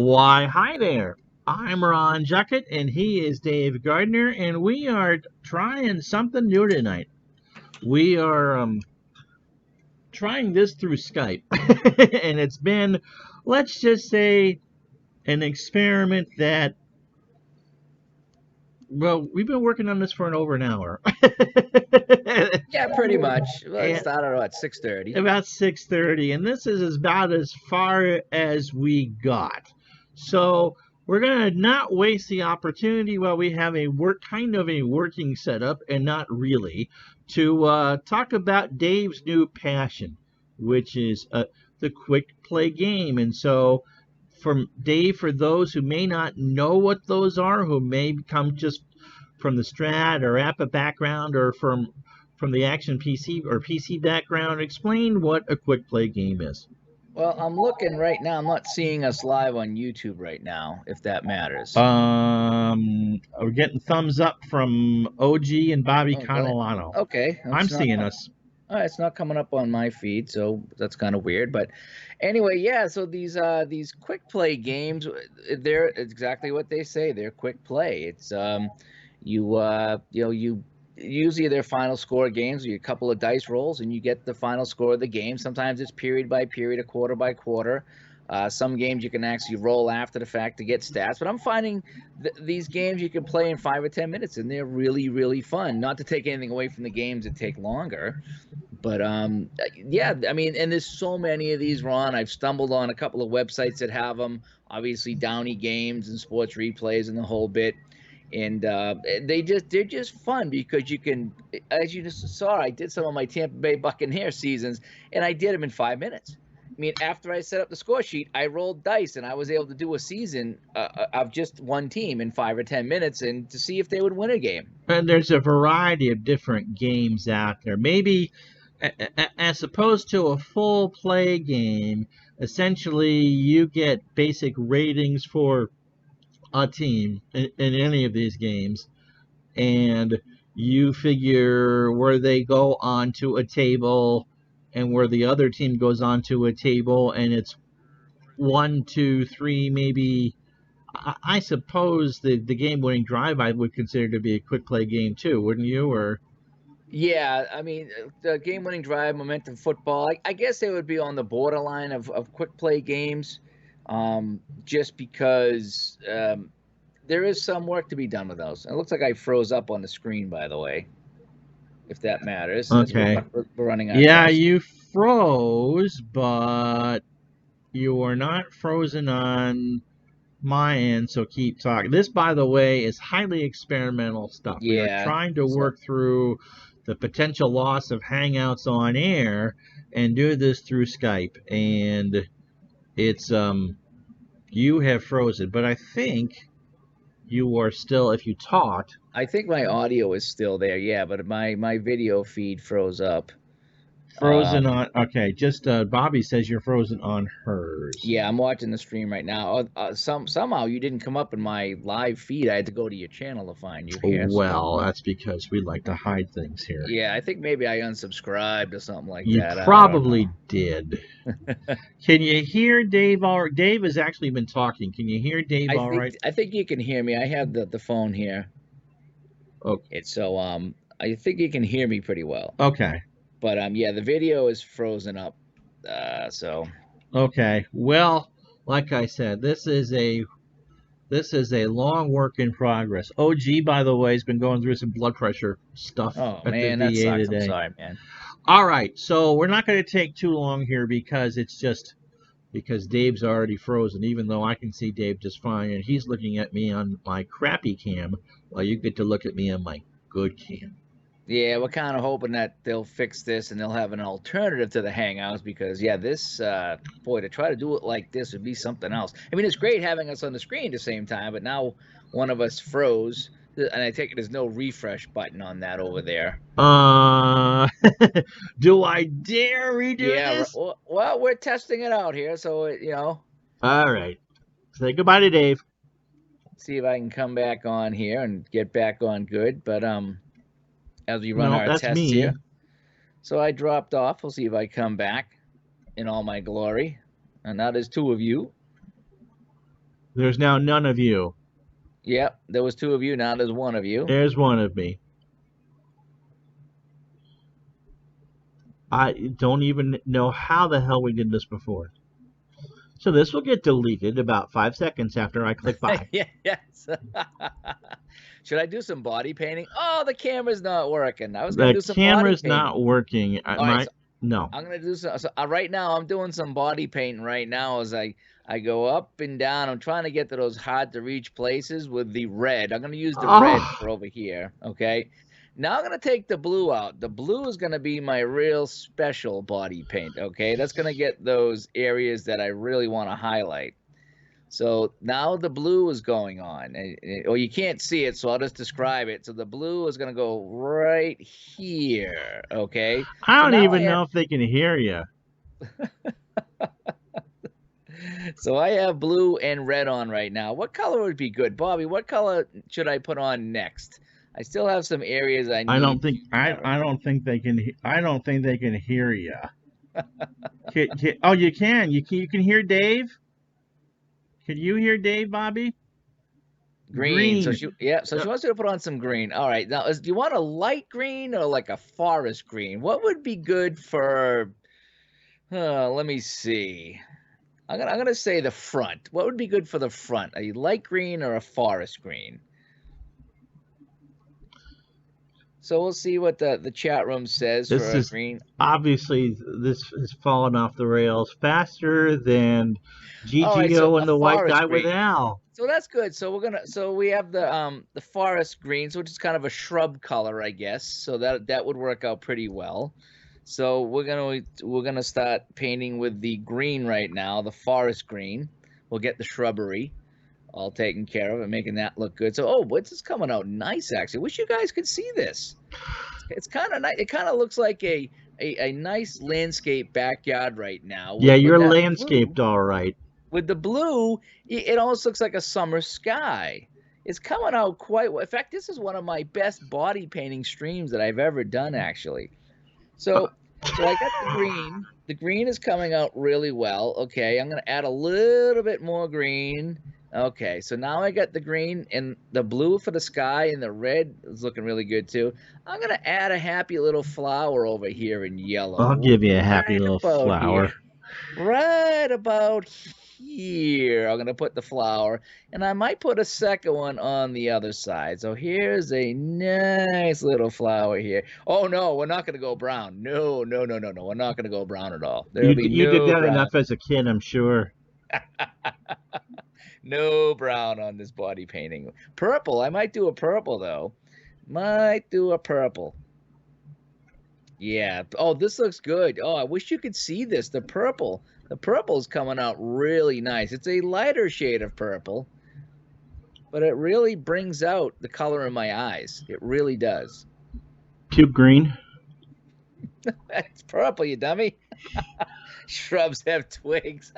Why, hi there. I'm Ron Juckett, and he is Dave Gardner, and we are trying something new tonight. We are trying this through Skype, and it's been, let's just say, an experiment that, well, we've been working on this for over an hour. Yeah, pretty much. Well, it And started at 6:30. about 6:30, and this is about as far as we got. So we're gonna not waste the opportunity while we have a kind of a working setup, and not really, to talk about Dave's new passion, which is the quick play game. And so, from Dave, for those who may not know what those are, who may come just from the Strat or APA background, or from the Action PC or PC background, explain what a quick play game is. Well, I'm looking right now. I'm not seeing us live on YouTube right now, if that matters. We're getting thumbs up from OG and Bobby Oh, really? Catalano. Okay, I'm it's not. seeing us. It's not coming up on my feed, so that's kind of weird. But anyway, yeah. So these quick play games, they're exactly what they say. They're quick play. It's you usually they're final score games. You a couple of dice rolls, and you get the final score of the game. Sometimes it's period by period, a quarter by quarter. Some games you can actually roll after the fact to get stats, but I'm finding these games you can play in 5 or 10 minutes, and they're really, really fun. Not to take anything away from the games that take longer, but yeah, I mean, and there's so many of these, Ron. I've stumbled on a couple of websites that have them. Obviously, Downey Games and Sports Replays and the whole bit. And they're just fun because you can, as you just saw, I did some of my Tampa Bay Buccaneers seasons, and I did them in 5 minutes. I mean, after I set up the score sheet, I rolled dice, and I was able to do a season of just one team in 5 or 10 minutes, and to see if they would win a game. And there's a variety of different games out there. Maybe as opposed to a full play game, essentially you get basic ratings for a team in any of these games, and you figure where they go onto a table and where the other team goes onto a table, and it's one, two, three, maybe. I suppose the game-winning drive I would consider to be a quick play game too, wouldn't you? Or Yeah, I mean, the game-winning drive, momentum football, I guess they would be on the borderline of quick play games, just because there is some work to be done with those. It looks like I froze up on the screen, by the way, if that matters, as okay, we're running our yeah, test. you froze, but you are not frozen on my end, so keep talking. This, by the way, is highly experimental stuff. We are Yeah, trying to so work through the potential loss of Hangouts on air and do this through Skype. And it's you have frozen, but I think you are still, if you talked, I think my audio is still there, yeah, but my video feed froze up. frozen Um, on. Okay, just Bobby says you're frozen on hers. Yeah, I'm watching the stream right now. Somehow you didn't come up in my live feed. I had to go to your channel to find you here. So Well, that's because we like to hide things here. yeah, I think maybe I unsubscribed or something like You that. I don't probably know. did. Can you hear Dave? Dave has actually been talking. Can you hear Dave all right? I think you can hear me. I have the phone here. Oh, It's so I think you can hear me pretty well. okay. But yeah, the video is frozen up. So Okay. Well, like I said, this is a long work in progress. OG, by the way, has been going through some blood pressure stuff oh at the man, that VA sucks. I'm today. sorry, man. All right, so we're not going to take too long here because it's just because Dave's already frozen, even though I can see Dave just fine, and he's looking at me on my crappy cam while you get to look at me on my good cam. Yeah, we're kind of hoping that they'll fix this and they'll have an alternative to the Hangouts because, yeah, this, boy, to try to do it like this would be something else. I mean, it's great having us on the screen at the same time, but now one of us froze, and I take it there's no refresh button on that over there. Uh, do I dare redo Yeah, this? well, we're testing it out here, so, All right. Say goodbye to Dave. see if I can come back on here and get back on good. But as we run No, our that's tests me. here, so I dropped off. We'll see if I come back in all my glory. And now there's two of you. There's now none of you. Yep, there was 2 of you. Now there's 1 of you. There's one of me. I don't even know how the hell we did this before. So this will get deleted about 5 seconds after I click buy. Yeah, yes. Should I do some body painting? Oh, the camera's not working. I was gonna The do some body camera's painting. not working. All right, so No. I'm gonna do some. So, right now, I'm doing some body painting right now as I go up and down. I'm trying to get to those hard to reach places with the red. I'm gonna use the red for over here. Okay. Now I'm gonna take the blue out. The blue is gonna be my real special body paint. Okay, that's gonna get those areas that I really want to highlight. So now the blue is going on, or you can't see it, so I'll just describe it. So the blue is going to go right here, okay? I So don't now even know if they can hear you. So I have blue and red on right now. What color would be good, Bobby? What color should I put on next? I still have some areas I need. I don't think they can. I don't think they can hear you. Oh, you can. You can hear Dave. Can you hear Dave, Bobby? Green. So she wants you to put on some green. All right. Now, do you want a light green or like a forest green? What would be good for? Let me see. I'm gonna say the front. What would be good for the front? A light green or a forest green? So we'll see what the chat room says for a green. Obviously, this has fallen off the rails faster than GGO right, so and the white guy green. with Al. So that's good. So we have the forest greens, which is kind of a shrub color, I guess. So that would work out pretty well. So we're gonna start painting with the green right now, the forest green. We'll get the shrubbery all taken care of and making that look good. So this is coming out nice, actually. Wish you guys could see this. It's kind of nice. It kind of looks like a nice landscape backyard right now. Yeah, you're landscaped all right. With the blue, it almost looks like a summer sky. It's coming out quite well. In fact, this is one of my best body painting streams that I've ever done, actually. So I got the green. The green is coming out really well. Okay, I'm going to add a little bit more green. Okay, so now I got the green and the blue for the sky, and the red is looking really good too. I'm going to add a happy little flower over here in yellow. I'll give you a happy little flower. Right about here. I'm going to put the flower, and I might put a second one on the other side. So here's a nice little flower here. Oh, no, we're not going to go brown. No. We're not going to go brown at all. You did that enough as a kid, I'm sure. No brown on this body painting. Purple. I might do a purple, though. Might do a purple. Yeah. Oh, this looks good. Oh, I wish you could see this. The purple. The purple is coming out really nice. It's a lighter shade of purple, but it really brings out the color in my eyes. It really does. Puke green. It's purple, you dummy. Shrubs have twigs.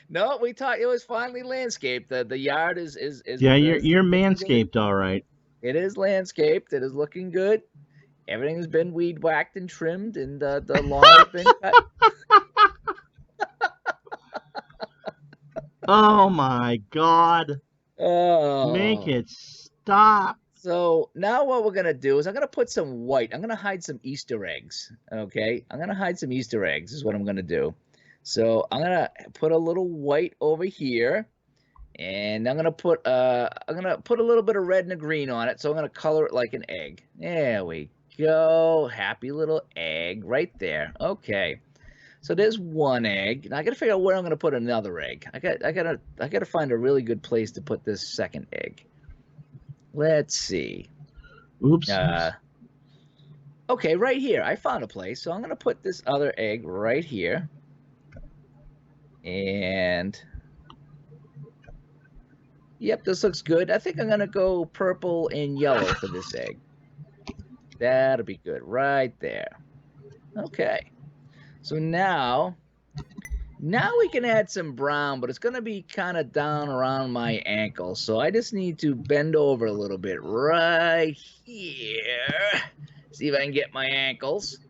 No, we talked. It was finally landscaped. The yard is. Yeah, you're manscaped, all right. It is landscaped. It is looking good. Everything's been weed whacked and trimmed, and the lawn has been cut. Oh my God! Oh, make it stop. So now what we're gonna do is I'm gonna put some white. I'm gonna hide some Easter eggs. Okay, I'm gonna hide some Easter eggs. Is what I'm gonna do. So I'm gonna put a little white over here, and I'm gonna put a little bit of red and a green on it. So I'm gonna color it like an egg. There we go. Happy little egg right there. Okay. So there's one egg. Now I gotta figure out where I'm gonna put another egg. I gotta find a really good place to put this second egg. Let's see. Oops. Okay, right here. I found a place. So I'm gonna put this other egg right here. And yep, this looks good. I think I'm gonna go purple and yellow for this egg. That'll be good right there. Okay. So now we can add some brown, but it's gonna be kind of down around my ankle. So I just need to bend over a little bit right here. See if I can get my ankles.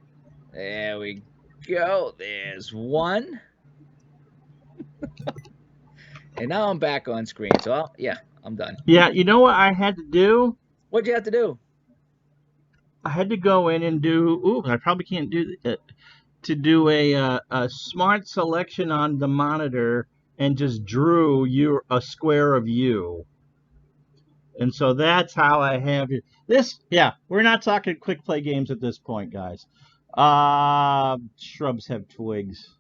There we go. There's one. And now I'm back on screen. So, yeah, I'm done. Yeah, you know what I had to do? What'd you have to do? I had to go in and do. Ooh, I probably can't do it. To do a smart selection on the monitor and just drew you a square of you. And so that's how I have it. This, yeah, we're not talking quick play games at this point, guys. Shrubs have twigs.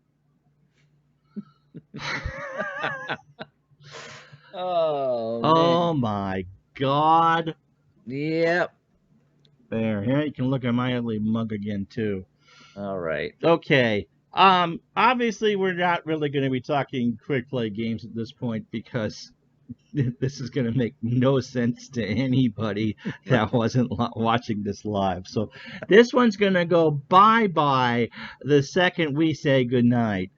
Oh, Oh man. my God. Yep. There. Here you can look at my ugly mug again too. All right. Okay. Obviously we're not really going to be talking quick play games at this point because this is going to make no sense to anybody that wasn't watching this live. So this one's going to go bye-bye the second we say goodnight.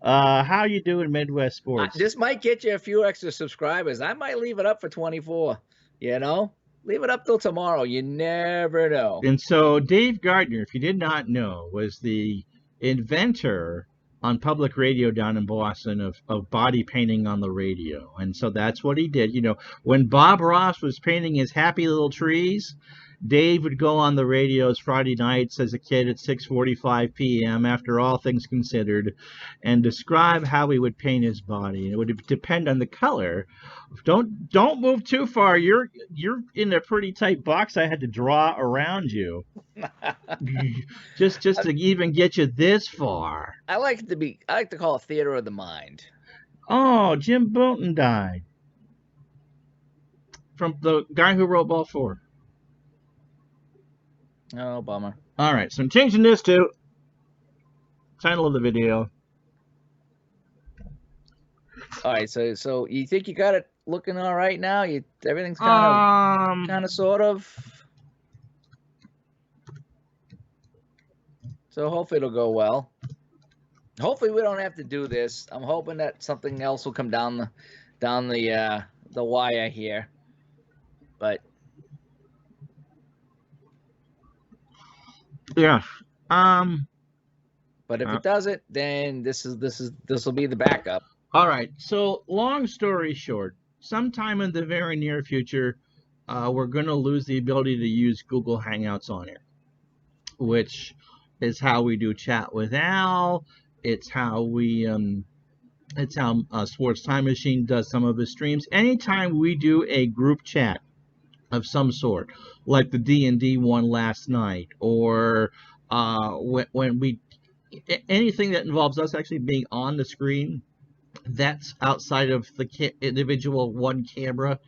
How you doing, Midwest Sports? This might get you a few extra subscribers. I might leave it up for 24. You know, leave it up till tomorrow. You never know. And so Dave Gardner, if you did not know, was the inventor on public radio down in Boston of body painting on the radio. And so that's what he did. You know, when Bob Ross was painting his happy little trees, Dave would go on the radios Friday nights as a kid at 6:45 p.m. after all things considered and describe how he would paint his body. And it would depend on the color. Don't move too far. You're in a pretty tight box I had to draw around you. just to even get you this far. I like to call it theater of the mind. Oh, Jim Bouton died. From the guy who wrote Ball 4. Oh, bummer. All right, so I'm changing this to title of the video. All right, so you think you got it looking all right now? Everything's kind of sort of. So hopefully it'll go well. Hopefully we don't have to do this. I'm hoping that something else will come down the wire here. But yeah. But if it doesn't, then this will be the backup. All right. So long story short, sometime in the very near future, we're going to lose the ability to use Google Hangouts on here, which is how we do chat with Al. It's how Sports Time Machine does some of his streams. Anytime we do a group chat of some sort, like the D&D one last night, or when we anything that involves us actually being on the screen, that's outside of the individual one camera.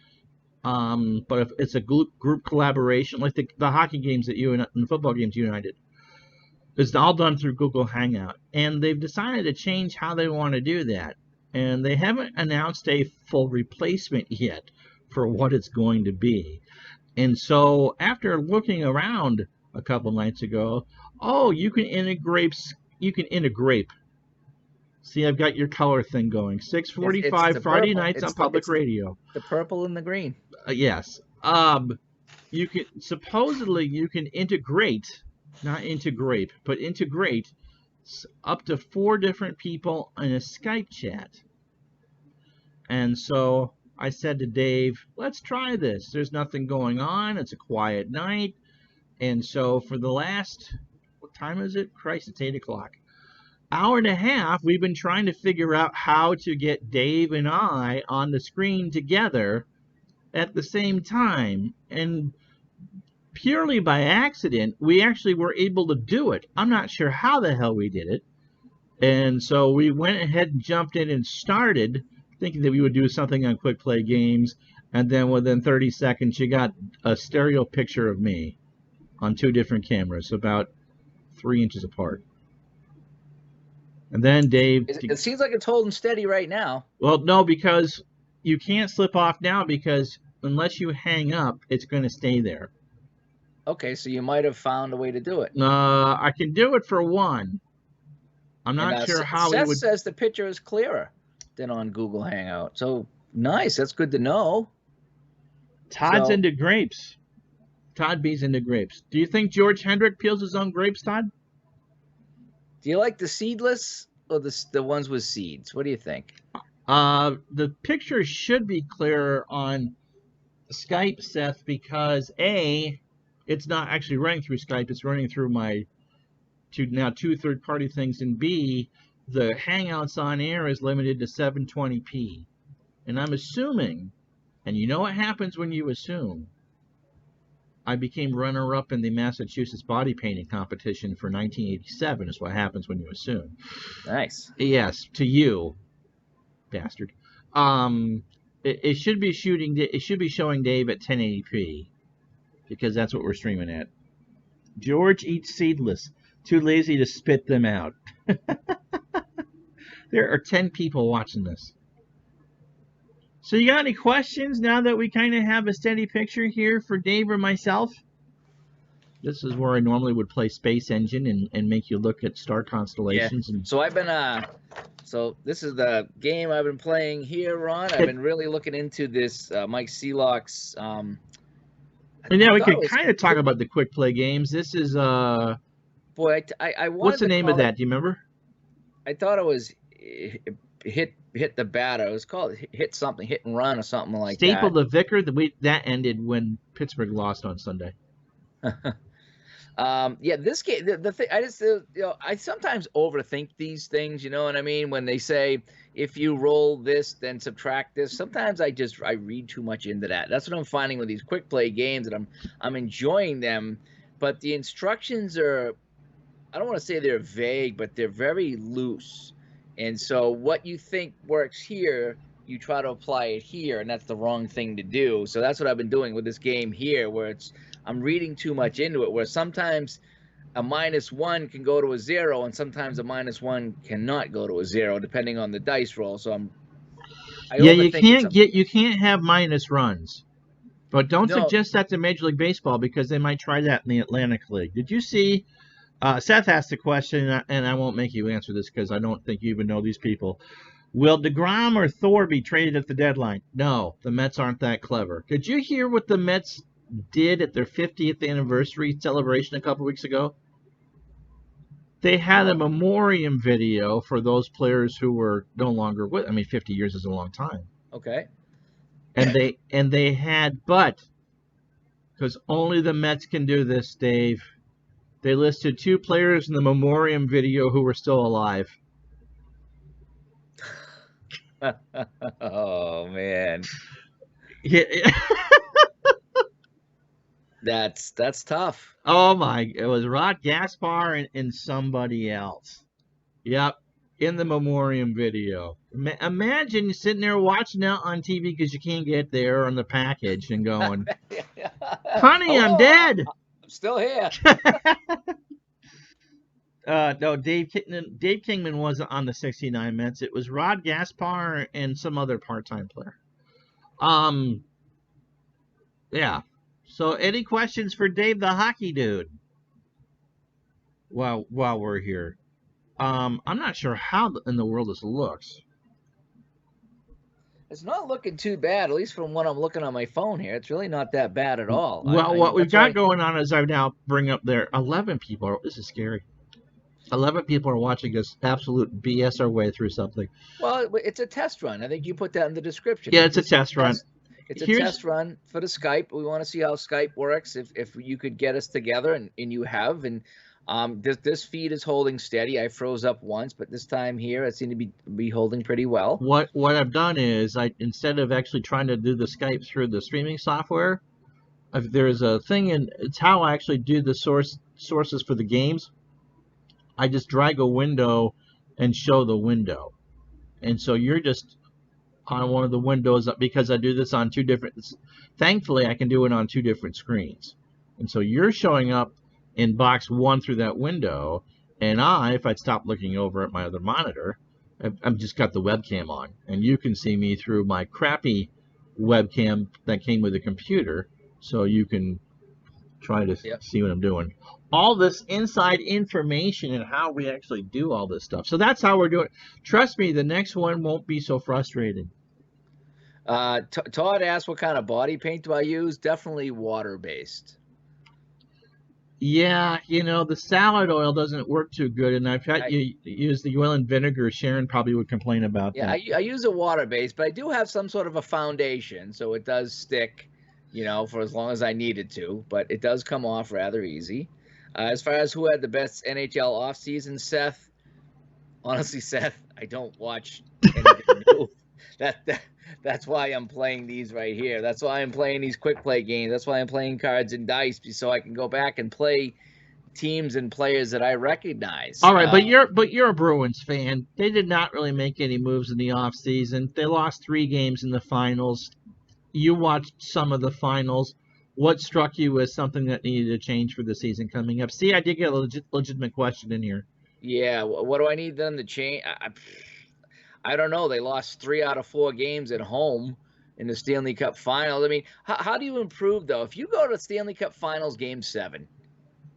But if it's a group collaboration, like the hockey games that you and the football games you and I did, it's all done through Google Hangout, and they've decided to change how they want to do that, and they haven't announced a full replacement yet for what it's going to be. And so after looking around a couple nights ago, you can integrate. See, I've got your color thing going. 6:45 Friday nights on public radio. The purple and the green. Yes. You can integrate. Not integrate, but integrate up to 4 different people in a Skype chat. And so I said to Dave, let's try this. There's nothing going on. It's a quiet night. And so for the last, what time is it? Christ, it's 8 o'clock. Hour and a half, we've been trying to figure out how to get Dave and I on the screen together at the same time. And purely by accident, we actually were able to do it. I'm not sure how the hell we did it. And so we went ahead and jumped in and started thinking that we would do something on Quick Play Games. And then within 30 seconds, you got a stereo picture of me on 2 different cameras, about 3 inches apart. And then Dave... It seems like it's holding steady right now. Well, no, because you can't slip off now, because unless you hang up, it's going to stay there. Okay, so you might have found a way to do it. I can do it for one. I'm not sure how Seth we would... says the picture is clearer than on Google Hangout. So, nice. That's good to know. Todd's into grapes. Todd B's into grapes. Do you think George Hendrick peels his own grapes, Todd? Do you like the seedless or the ones with seeds? What do you think? The picture should be clear on Skype, Seth, because A, it's not actually running through Skype, it's running through my two third-party things, and B, the Hangouts on air is limited to 720p. And I'm assuming, and you know what happens when you assume, I became runner-up in the Massachusetts body painting competition for 1987 is what happens when you assume. Nice. Yes, to you, bastard. It should be showing Dave at 1080p because that's what we're streaming at. George eats seedless. Too lazy to spit them out. There are 10 people watching this. So you got any questions now that we kind of have a steady picture here for Dave or myself? This is where I normally would play Space Engine and make you look at star constellations. Yeah. And So I've been so this is the game I've been playing here, Ron. I've been really looking into this Mike Seelock's. And yeah, we could kind of talk about the quick play games. This is boy, I wanted what's the name of that? Do you remember? I thought it was hit the batter. It was called hit something, hit and run or something like Staple that. the Vicar. That ended when Pittsburgh lost on Sunday. Yeah, this game, the thing, I just, I sometimes overthink these things, you know what I mean? When they say, if you roll this, then subtract this, sometimes I read too much into that. That's what I'm finding with these quick play games, and I'm enjoying them, but the instructions are, I don't want to say they're vague, but they're very loose. And so what you think works here, you try to apply it here, and that's the wrong thing to do. So that's what I've been doing with this game here, where I'm reading too much into it, where sometimes a -1 can go to a 0, and sometimes a -1 cannot go to a 0, depending on the dice roll. So you can't have minus runs, but don't suggest that to Major League Baseball because they might try that in the Atlantic League. Did you see? Seth asked a question, and I won't make you answer this because I don't think you even know these people. Will DeGrom or Thor be traded at the deadline? No, the Mets aren't that clever. Did you hear what the Mets did at their 50th anniversary celebration a couple weeks ago? They had a memoriam video for those players who were no longer with. I mean, 50 years is a long time. Okay. And they had, but because only the Mets can do this, Dave. They listed 2 players in the memoriam video who were still alive. Oh man. Yeah. That's tough. Oh my! It was Rod Gaspar and somebody else. Yep, in the memoriam video. Imagine sitting there watching that on TV because you can't get there on the package and going, "Honey, I'm dead." I'm still here. No, Dave Kingman wasn't on the '69 Mets. It was Rod Gaspar and some other part-time player. Yeah. So, any questions for Dave the hockey dude? While we're here, I'm not sure how in the world this looks. It's not looking too bad, at least from what I'm looking on my phone here. It's really not that bad at all. Well, what we've got going on is I now bring up there 11 people. This is scary. 11 people are watching us absolute BS our way through something. Well, it's a test run. I think you put that in the description. Yeah, it's a test run. It's a test run for the Skype. We want to see how Skype works. If you could get us together, and you have, and this feed is holding steady. I froze up once, but this time here it seemed to be holding pretty well. What I've done is instead of actually trying to do the Skype through the streaming software, there's a thing, and it's how I actually do the sources for the games. I just drag a window and show the window, and so you're just on one of the windows because I do this on 2 different. Thankfully, I can do it on 2 different screens, and so you're showing up in box 1 through that window, and if I'd stop looking over at my other monitor, I've just got the webcam on, and you can see me through my crappy webcam that came with the computer, so you can try to see what I'm doing. All this inside information and how we actually do all this stuff. So that's how we're doing it. Trust me, the next one won't be so frustrating. Todd asked what kind of body paint do I use? Definitely water-based. Yeah, the salad oil doesn't work too good, and I've had I you use the oil and vinegar. Sharon probably would complain about Yeah, that. I use a water base, but I do have some sort of a foundation, so it does stick, for as long as I need it to. But it does come off rather easy. As far as who had the best NHL offseason, Seth, honestly, Seth, I don't watch anything new. That that's why I'm playing these right here. That's why I'm playing these quick play games. That's why I'm playing cards and dice so I can go back and play teams and players that I recognize. All right, but you're a Bruins fan. They did not really make any moves in the offseason. They lost 3 games in the finals. You watched some of the finals. What struck you as something that needed to change for the season coming up? See, I did get a legitimate question in here. Yeah, what do I need them to change? I don't know. They lost 3 out of 4 games at home in the Stanley Cup Finals. I mean, how do you improve though? If you go to Stanley Cup Finals Game 7,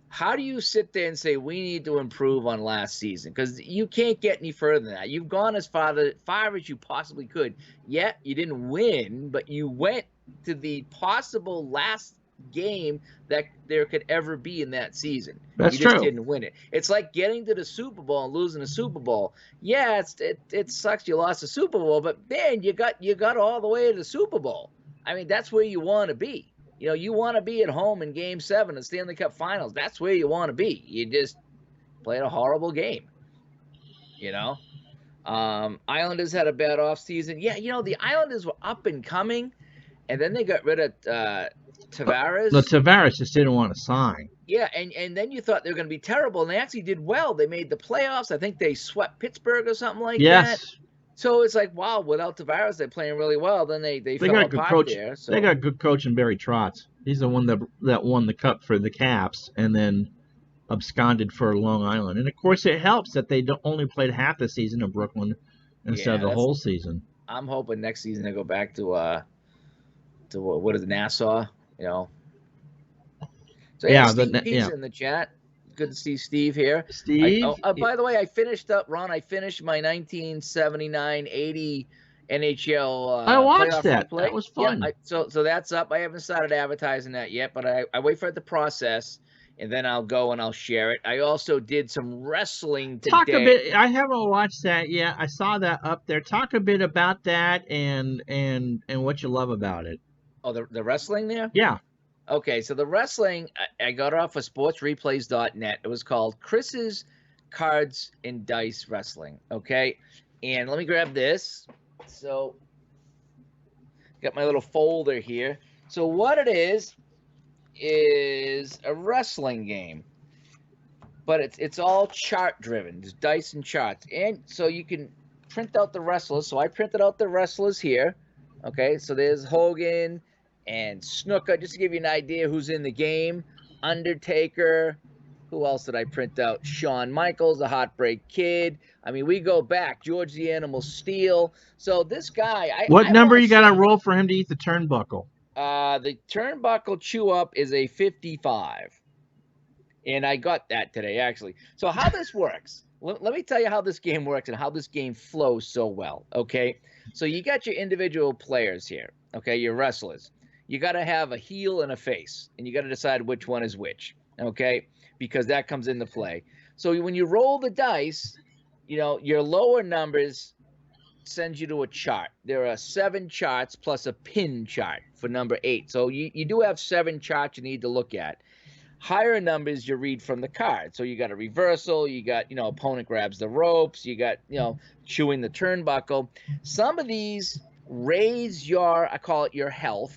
how do you sit there and say we need to improve on last season? Because you can't get any further than that. You've gone as far as you possibly could. Yet you didn't win, but you went to the possible last game that there could ever be in that season. That's You just true. didn't win it. It's like getting to the Super Bowl and losing the Super Bowl. Yeah, it sucks you lost the Super Bowl, but man, you got all the way to the Super Bowl. I mean, that's where you want to be. You want to be at home in Game 7 of Stanley Cup Finals. That's where you want to be. You just played a horrible game. Islanders had a bad offseason. Yeah, the Islanders were up and coming, and then they got rid of The Tavares. Tavares just didn't want to sign. Yeah, and then you thought they were going to be terrible, and they actually did well. They made the playoffs. I think they swept Pittsburgh or something like that. Yes, So it's like, wow, without Tavares, they're playing really well. Then they they fell got good apart coach. there. They So got good coach in Barry Trotz. He's the one that won the cup for the Caps, and then absconded for Long Island. And of course, it helps that they only played half the season in Brooklyn instead of yeah, the that's. whole season. I'm hoping next season they go back to what is it, Nassau? You know. So yeah, Yeah, Steve P's yeah. in the chat. Good to see Steve here. Steve, By the way, I finished up, Ron. I finished my 1979-80 NHL I watched playoff that. That replay. was Yeah, fun. so that's up. I haven't started advertising that yet, but I wait for it to process, and then I'll go and I'll share it. I also did some wrestling Talk a today. bit. I haven't watched that yet. I saw that up there. Talk a bit about that and what you love about it. Oh, the wrestling there? Yeah. Okay, so the wrestling, I got it off of sportsreplays.net. It was called Chris's Cards and Dice Wrestling. Okay, and let me grab this. So, got my little folder here. So, what it is a wrestling game, but it's all chart driven. There's dice and charts, and so you can print out the wrestlers. So I printed out the wrestlers here. Okay, so there's Hogan and Snooker, just to give you an idea who's in the game. Undertaker. Who else did I print out? Shawn Michaels, the Heartbreak Kid. I mean, we go back. George the Animal Steel. So this guy, What I number want you to got to say, roll for him to eat the turnbuckle? the turnbuckle chew up is a 55. And I got that today, actually. So how this works, let me tell you how this game works and how this game flows so well, okay? So you got your individual players here, okay, your wrestlers. You got to have a heel and a face, and you got to decide which one is which, okay, because that comes into play. So when you roll the dice, your lower numbers sends you to a chart. There are 7 charts plus a pin chart for number 8. So you do have 7 charts you need to look at. Higher numbers you read from the card. So you got a reversal, you got, opponent grabs the ropes, you got, chewing the turnbuckle. Some of these raise I call it your health,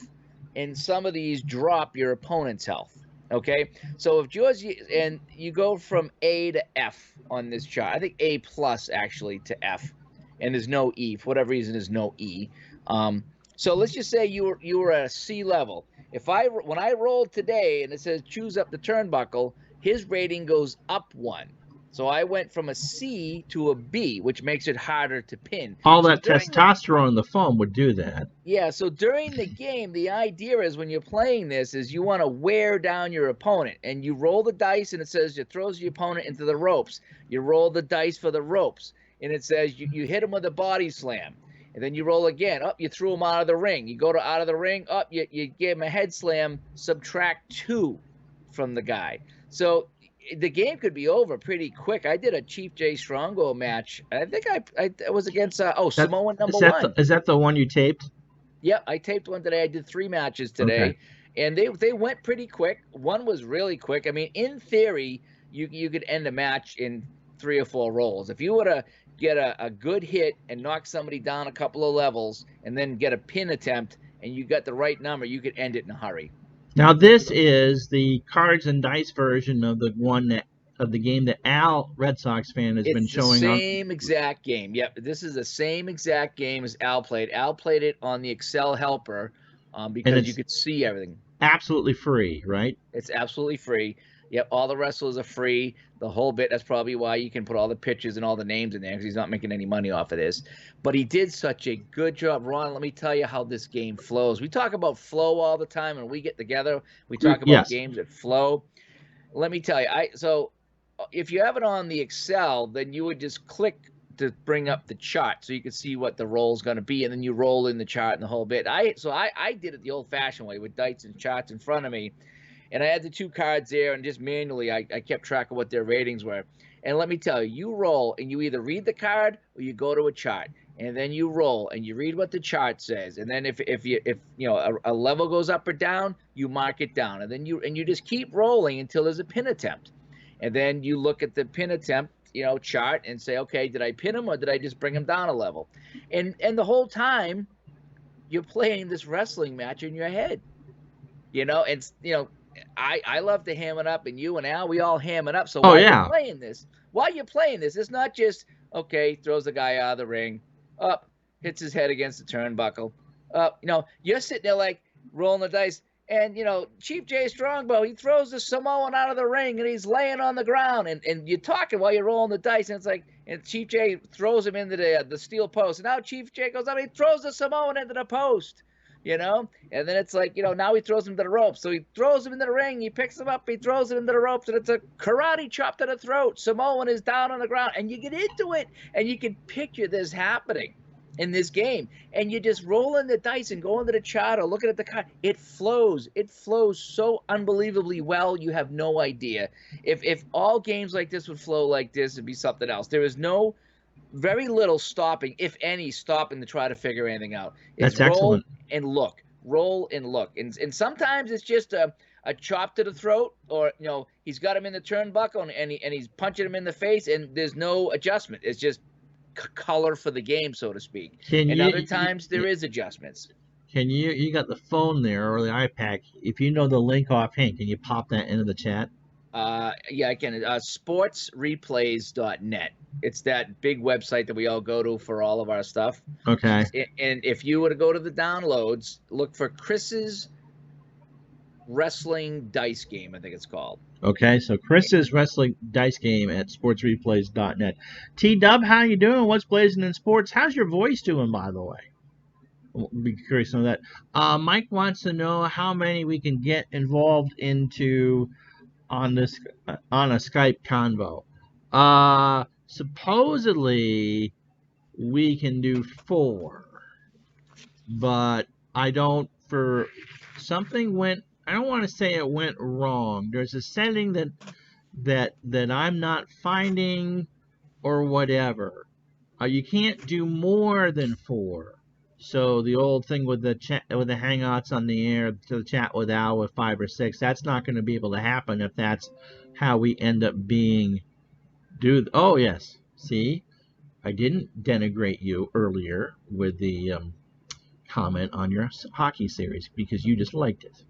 and some of these drop your opponent's health. Okay? So if and you go from A to F on this chart. I think A plus actually to F. And there's no E. For whatever reason, there's no E. So let's just say you were at a C level. When I rolled today and it says choose up the turnbuckle, his rating goes up 1. So I went from a C to a B, which makes it harder to pin. All So that testosterone in the foam would do that. Yeah, so during the game, the idea is when you're playing this is you want to wear down your opponent. And you roll the dice and it says it throws your opponent into the ropes. You roll the dice for the ropes. And it says you hit him with a body slam. And then you roll again. Up, you threw him out of the ring. You go out of the ring. Up, you give him a head slam. Subtract 2 from the guy. So the game could be over pretty quick. I did a Chief J Strongbow match. I think I was against That Samoan number is that one. is that the one you taped? Yep, I taped one today. I did 3 matches Okay. today, and they went pretty quick. One was really quick. I mean, in theory, you could end a match in 3 or 4 rolls. If you were to get a good hit and knock somebody down a couple of levels, and then get a pin attempt, and you got the right number, you could end it in a hurry. Now this is the cards and dice version of the game that Al, Red Sox fan, has been It's the showing on. same exact game. Yep, this is the same exact game as Al played. Al played it on the Excel helper because you it's could see everything. absolutely free, right? It's absolutely free. Yep, all the wrestlers are free. The whole bit. That's probably why you can put all the pictures and all the names in there, because he's not making any money off of this. But he did such a good job, Ron. Let me tell you how this game flows. We talk about flow all the time, and we get together. We talk about Yes. games that flow. Let me tell you. So if you have it on the Excel, then you would just click to bring up the chart so you can see what the roll is going to be, and then you roll in the chart and the whole bit. I did it the old-fashioned way with dice and charts in front of me, and I had the 2 cards there, and just manually I kept track of what their ratings were. And let me tell you, you roll, and you either read the card or you go to a chart, and then you roll and you read what the chart says, and then if a level goes up or down, you mark it down, and then you just keep rolling until there's a pin attempt. And then you look at the pin attempt, chart, and say, okay, did I pin him or did I just bring him down a level? And the whole time you're playing this wrestling match in your head, and I love to ham it up, and you and Al, we all ham it up. So while you're playing this, it's not just, okay, throws the guy out of the ring, up, hits his head against the turnbuckle, up. You're sitting there like rolling the dice. And, Chief J Strongbow, he throws the Samoan out of the ring, and he's laying on the ground. And you're talking while you're rolling the dice, and it's like, and Chief J throws him into the steel post. And now Chief J goes up, and he throws the Samoan into the post, And then it's like, now he throws him to the ropes. So he throws him into the ring, he picks him up, he throws him into the ropes, and it's a karate chop to the throat. Samoan is down on the ground, and you get into it, and you can picture this happening in this game, and you just rolling the dice and going to the chart or looking at the card. It flows so unbelievably well, you have no idea. If all games like this would flow like this, it'd be something else. There is very little stopping, if any, stopping to try to figure anything out. It's That's excellent. Roll and look, and sometimes it's just a chop to the throat, or he's got him in the turnbuckle and he's punching him in the face, and there's no adjustment. It's just color for the game, so to speak. Other times there is adjustments. Can you got the phone there or the iPad? If you know the link offhand, can you pop that into the chat? Yeah, I can. Sportsreplays.net. It's that big website that we all go to for all of our stuff. Okay. And if you were to go to the downloads, look for Chris's Wrestling Dice Game, I think it's called. Okay, so Chris's Wrestling Dice Game at sportsreplays.net. T-Dub, how you doing? What's blazing in sports? How's your voice doing, by the way? I'll be curious to know that. Mike wants to know how many we can get involved into on a Skype convo. Supposedly we can do 4, but I don't. For something went. I don't want to say it went wrong. There's a setting that I'm not finding, or whatever. You can't do more than 4. So the old thing with the chat, with the Hangouts on the air, to chat with Al with 5 or 6, that's not going to be able to happen if that's how we end up being. Oh yes, see, I didn't denigrate you earlier with the comment on your hockey series because you just liked it.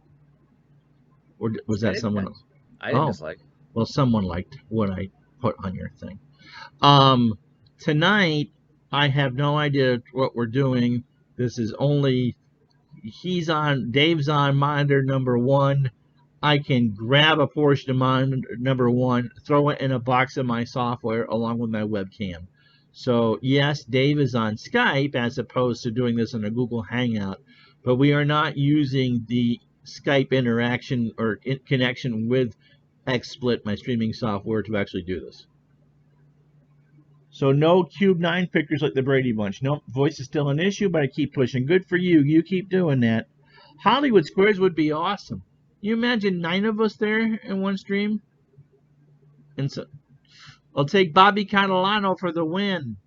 Or was that someone else? I didn't dislike. Well, someone liked what I put on your thing. Tonight, I have no idea what we're doing. This is only, Dave's on monitor number 1. I can grab a portion of monitor number 1, throw it in a box of my software along with my webcam. So, yes, Dave is on Skype as opposed to doing this in a Google Hangout, but we are not using the Skype interaction or connection with XSplit, my streaming software, to actually do this. So no Cube 9 pictures like the Brady Bunch. Nope, voice is still an issue, but I keep pushing. Good for you. You keep doing that. Hollywood Squares would be awesome. You imagine 9 of us there in one stream? And so I'll take Bobby Catalano for the win.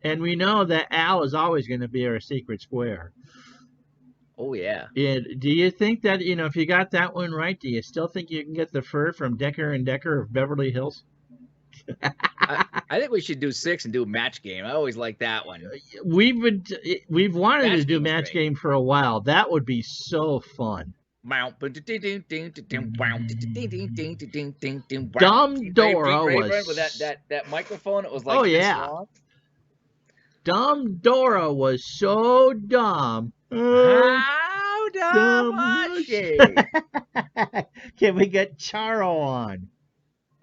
And we know that Al is always going to be our secret square. Oh yeah. And do you think that, if you got that one right, do you still think you can get the fur from Decker and Decker of Beverly Hills? I think we should do 6 and do match game. I always like that one. We've wanted to Match do game's match great. game for a while. That would be so fun. Dumb Dora was with that microphone. It was Oh, like this yeah. long. Dumb Dora was so dumb. How dumb was she? Can we get Charo on?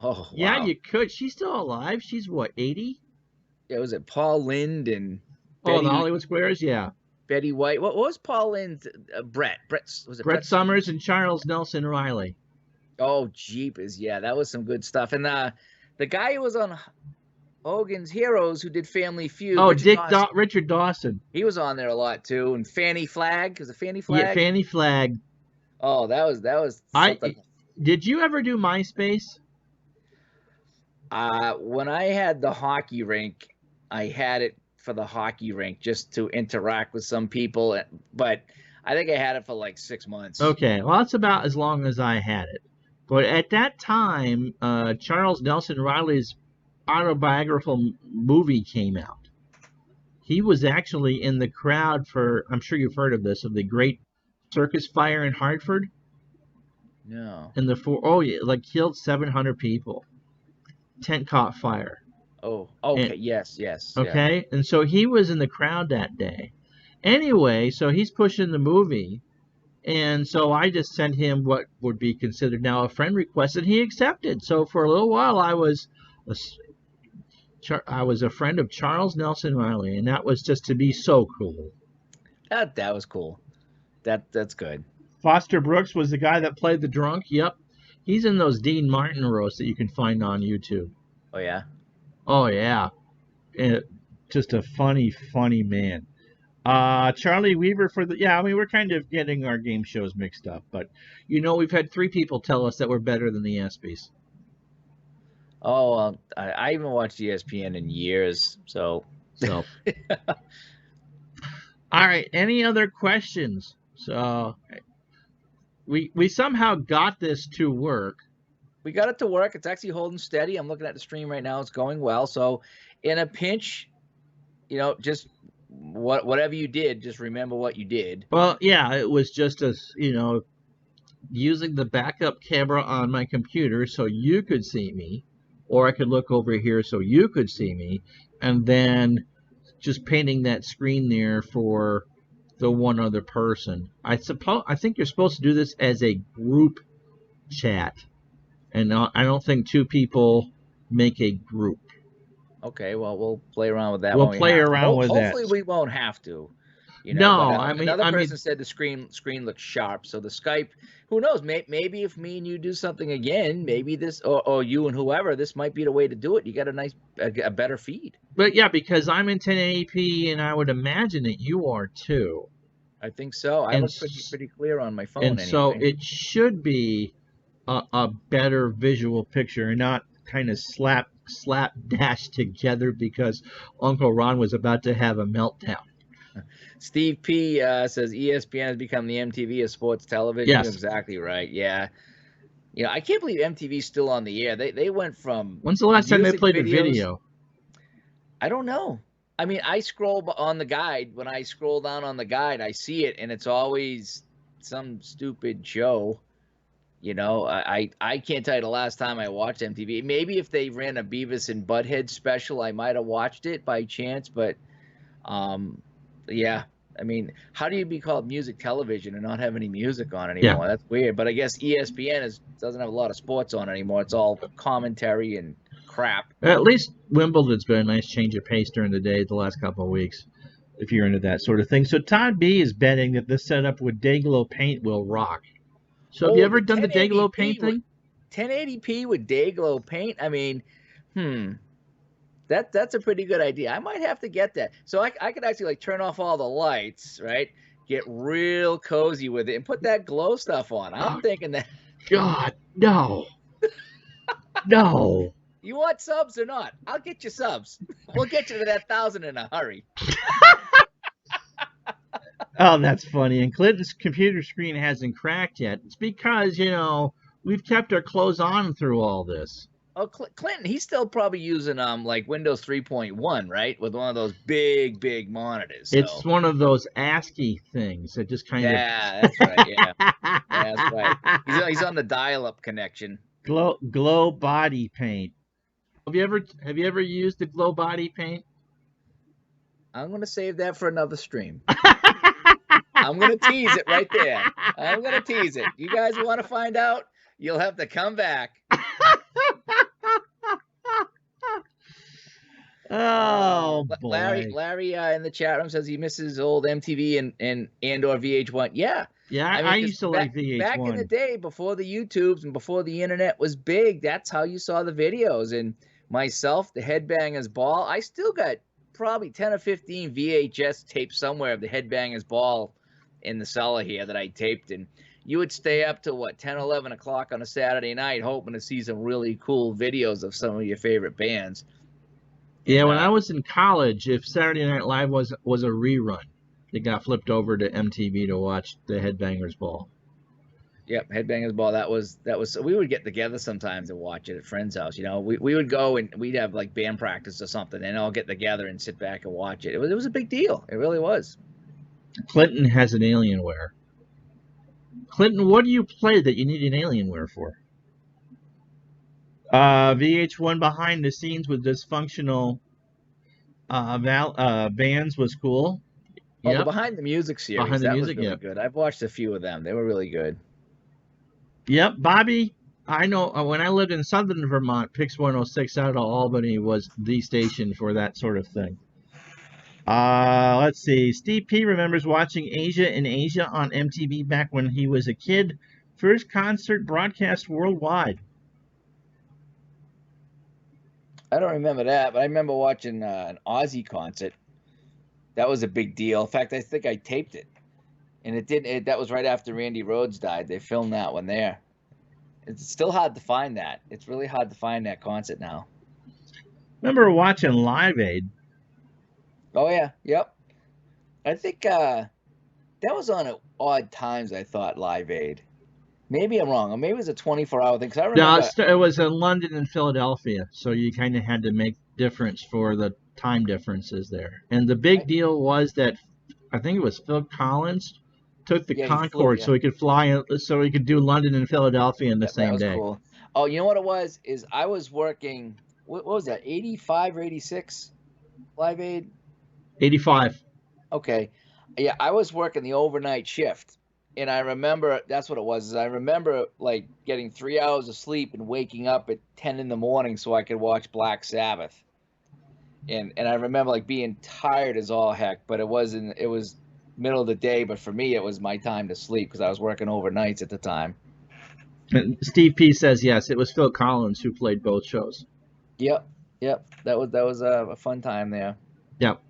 Oh, Yeah, wow. you could. She's still alive. She's what, 80? Yeah, was it Paul Lind and Oh, Betty, the Hollywood Squares, yeah. Betty White? What was Paul Lind's? Brett. Was it Brett Summers and Charles Nelson Riley. Oh, jeepers. Yeah, that was some good stuff. And the guy who was on Hogan's Heroes who did Family Feud. Oh, Richard Dawson. Richard Dawson. He was on there a lot too. And Fanny Flagg. Was it Fanny Flagg? Yeah, Fanny Flagg. Oh, that was something. Did you ever do MySpace? When I had the hockey rink, I had it for the hockey rink just to interact with some people. But I think I had it for like 6 months. Okay, well, that's about as long as I had it. But at that time, Charles Nelson Riley's autobiographical movie came out. He was actually in the crowd for, I'm sure you've heard of this, of the Great Circus Fire in Hartford. No. And killed 700 people. Tent caught fire. Oh, okay. Yes. Okay, yeah. And so he was in the crowd that day. Anyway, so he's pushing the movie. And so I just sent him what would be considered now a friend request, and he accepted. So for a little while, I was a friend of Charles Nelson Riley, and that was just to be so cool. That was cool. That's good. Foster Brooks was the guy that played the drunk. Yep, he's in those Dean Martin roasts that you can find on YouTube. Oh yeah. Oh yeah, just a funny man. Charlie Weaver we're kind of getting our game shows mixed up, but we've had 3 people tell us that we're better than the ESPYs. Oh, well, I haven't watched ESPN in years, so. All right, any other questions? So we somehow got this to work. We got it to work. It's actually holding steady. I'm looking at the stream right now. It's going well. So in a pinch, just whatever you did, just remember what you did. Well, yeah, it was just using the backup camera on my computer so you could see me, or I could look over here so you could see me, and then just painting that screen there for the one other person. I think you're supposed to do this as a group chat, and I don't think 2 people make a group. Okay, well, we'll play around with that. We'll play around with that. Hopefully, we won't have to. No, another person said the screen looks sharp. So the Skype, who knows? Maybe if me and you do something again, maybe this, or you and whoever, this might be the way to do it. You got a better feed. But yeah, because I'm in 1080p, and I would imagine that you are too. I think so. I look pretty clear on my phone. And so it should be a better visual picture, and not kind of slap dash together because Uncle Ron was about to have a meltdown. Steve P says ESPN has become the MTV of sports television. Yes. You're exactly right. Yeah. I can't believe MTV's still on the air. They went from. When's the last time they played videos, a video? I don't know. I mean, I scroll on the guide. When I scroll down on the guide, I see it, and it's always some stupid show. I can't tell you the last time I watched MTV. Maybe if they ran a Beavis and Butthead special, I might have watched it by chance. But, yeah. I mean, how do you be called music television and not have any music on anymore? Yeah. That's weird. But I guess ESPN doesn't have a lot of sports on anymore. It's all commentary and crap. At least Wimbledon's been a nice change of pace during the day the last couple of weeks, if you're into that sort of thing. So Todd B is betting that this setup with Dayglow Paint will rock. So have you ever done the Dayglow Paint thing? 1080p with Dayglow Paint? I mean, that's a pretty good idea. I might have to get that. So I could actually turn off all the lights, right? Get real cozy with it and put that glow stuff on. I'm thinking that. God, no. No. You want subs or not? I'll get you subs. We'll get you to that 1,000 in a hurry. Oh, that's funny. And Clinton's computer screen hasn't cracked yet. It's because, we've kept our clothes on through all this. Oh, Clinton, he's still probably using like Windows 3.1, right? With one of those big monitors. So. It's one of those ASCII things that just kind of. Yeah, that's right. Yeah, that's right. He's on the dial-up connection. Glow body paint. Have you ever used the glow body paint? I'm gonna save that for another stream. I'm gonna tease it right there. I'm gonna tease it. You guys want to find out? You'll have to come back. Oh boy. Larry in the chat room says he misses old MTV and or VH1. Yeah. Yeah, I used to like VH1. Back in the day, before the YouTubes and before the internet was big, that's how you saw the videos. And myself, the Headbangers Ball, I still got probably 10 or 15 VHS tapes somewhere of the Headbangers Ball in the cellar here that I taped. And you would stay up to 10, 11 o'clock on a Saturday night hoping to see some really cool videos of some of your favorite bands. Yeah, when I was in college, if Saturday Night Live was a rerun, it got flipped over to MTV to watch the Headbangers Ball. Yep, Headbangers Ball. That was. We would get together sometimes and watch it at friends' house. We would go and we'd have like band practice or something, and all get together and sit back and watch it. It was a big deal. It really was. Clinton has an Alienware. Clinton, what do you play that you need an Alienware for? VH1 behind the scenes with dysfunctional bands was cool. Oh, yep. The Behind the Music series. Behind the Music, was really good. I've watched a few of them. They were really good. Yep, Bobby. I know when I lived in southern Vermont, Pix 106 out of Albany was the station for that sort of thing. Let's see. Steve P remembers watching Asia in Asia on MTV back when he was a kid. First concert broadcast worldwide. I don't remember that, but I remember watching an Ozzy concert. That was a big deal. In fact, I think I taped it, and that was right after Randy Rhoads died. They filmed that one there. It's still hard to find that. It's really hard to find that concert now. Remember watching Live Aid? Oh yeah, yep. I think that was on at odd times. I thought Live Aid. Maybe I'm wrong, or maybe it was a 24-hour thing. Cause I remember. No, it was in London and Philadelphia, so you kind of had to make difference for the time differences there. And the big deal was that I think it was Phil Collins took the Concorde so he could fly, so he could do London and Philadelphia in the same day. Cool. Oh, you know what it was? Is I was working. What was that? 85 or 86 Live Aid? 85. Okay, yeah, I was working the overnight shift. And I remember that's what it was. Is I remember like getting 3 hours of sleep and waking up at 10 in the morning so I could watch Black Sabbath. And I remember like being tired as all heck, but it was middle of the day. But for me, it was my time to sleep because I was working overnights at the time. And Steve P says yes, it was Phil Collins who played both shows. Yep. That was a fun time there. Yep.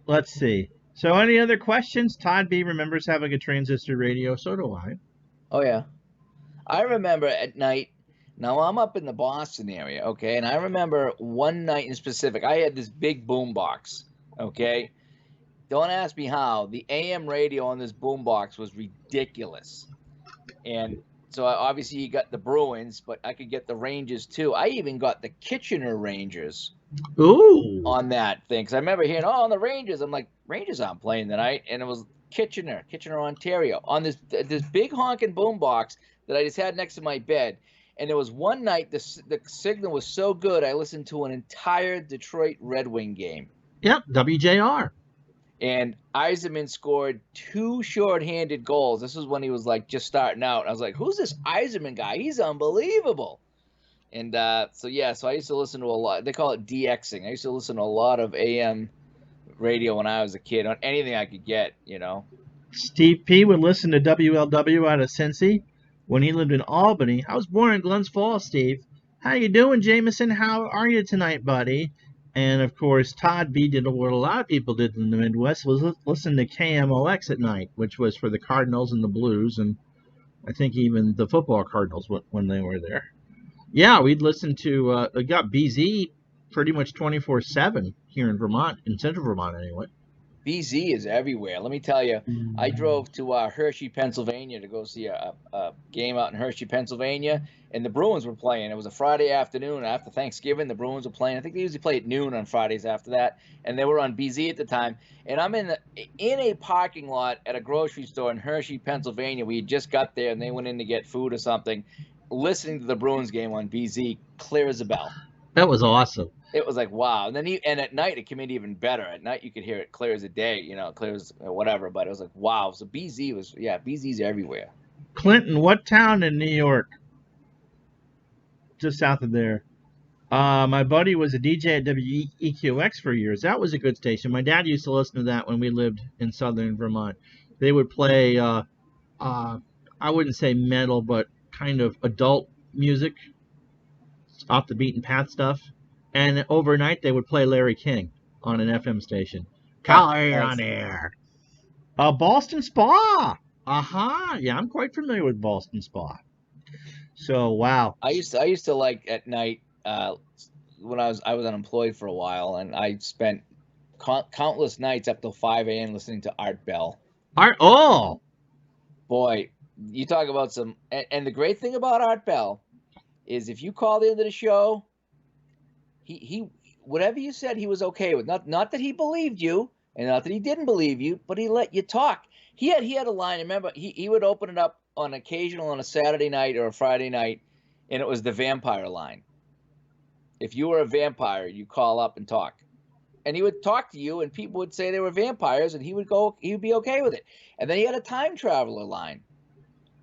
Let's see. So any other questions? Todd B remembers having a transistor radio. So do I. Oh, yeah. I remember at night. Now, I'm up in the Boston area, okay? And I remember one night in specific, I had this big boom box, okay? Don't ask me how. The AM radio on this boom box was ridiculous. And so obviously you got the Bruins, but I could get the Rangers too. I even got the Kitchener Rangers. Ooh. On that thing. Because I remember hearing, on the Rangers. I'm like, Rangers aren't playing tonight. And it was Kitchener, Ontario, on this big honking boombox that I just had next to my bed. And there was one night the signal was so good, I listened to an entire Detroit Red Wing game. Yep, WJR. And Yzerman scored 2 shorthanded goals. This was when he was like just starting out. I was like, who's this Yzerman guy? He's unbelievable. And so I used to listen to a lot. They call it DXing. I used to listen to a lot of AM radio when I was a kid on anything I could get, Steve P would listen to WLW out of Cincy when he lived in Albany. I was born in Glens Falls, Steve. How you doing, Jameson? How are you tonight, buddy? And, of course, Todd B did what a lot of people did in the Midwest, was listen to KMOX at night, which was for the Cardinals and the Blues and I think even the football Cardinals when they were there. Yeah, we'd listen to we got BZ pretty much 24/7 here in Vermont, in central Vermont anyway. BZ is everywhere. Let me tell you, I drove to Hershey, Pennsylvania to go see a game out in Hershey, Pennsylvania, and the Bruins were playing. It was a Friday afternoon after Thanksgiving. The Bruins were playing. I think they usually play at noon on Fridays after that, and they were on BZ at the time. And I'm in a parking lot at a grocery store in Hershey, Pennsylvania. We had just got there, and they went in to get food or something, listening to the Bruins game on BZ, clear as a bell. That was awesome. It was like, wow. And then and at night it came in even better. At night you could hear it clear as a day, clear as whatever. But it was like, wow. So BZ's everywhere. Clinton, what town in New York? Just south of there. My buddy was a DJ at WEQX for years. That was a good station. My dad used to listen to that when we lived in southern Vermont. They would play, I wouldn't say metal, but kind of adult music, off the beaten path stuff. And overnight they would play Larry King on an FM station. Color on air. Boston Spa. Aha. Yeah, I'm quite familiar with Boston Spa. So wow. I used to like at night when I was unemployed for a while, and I spent countless nights up till 5 a.m. listening to Art Bell. Boy, you talk about some. And the great thing about Art Bell is if you called into the show, he whatever you said he was okay with. Not that he believed you, and not that he didn't believe you, but he let you talk. He had a line. Remember, he would open it up on a Saturday night or a Friday night, and it was the vampire line. If you were a vampire, you call up and talk. And he would talk to you, and people would say they were vampires, and he would be okay with it. And then he had a time traveler line.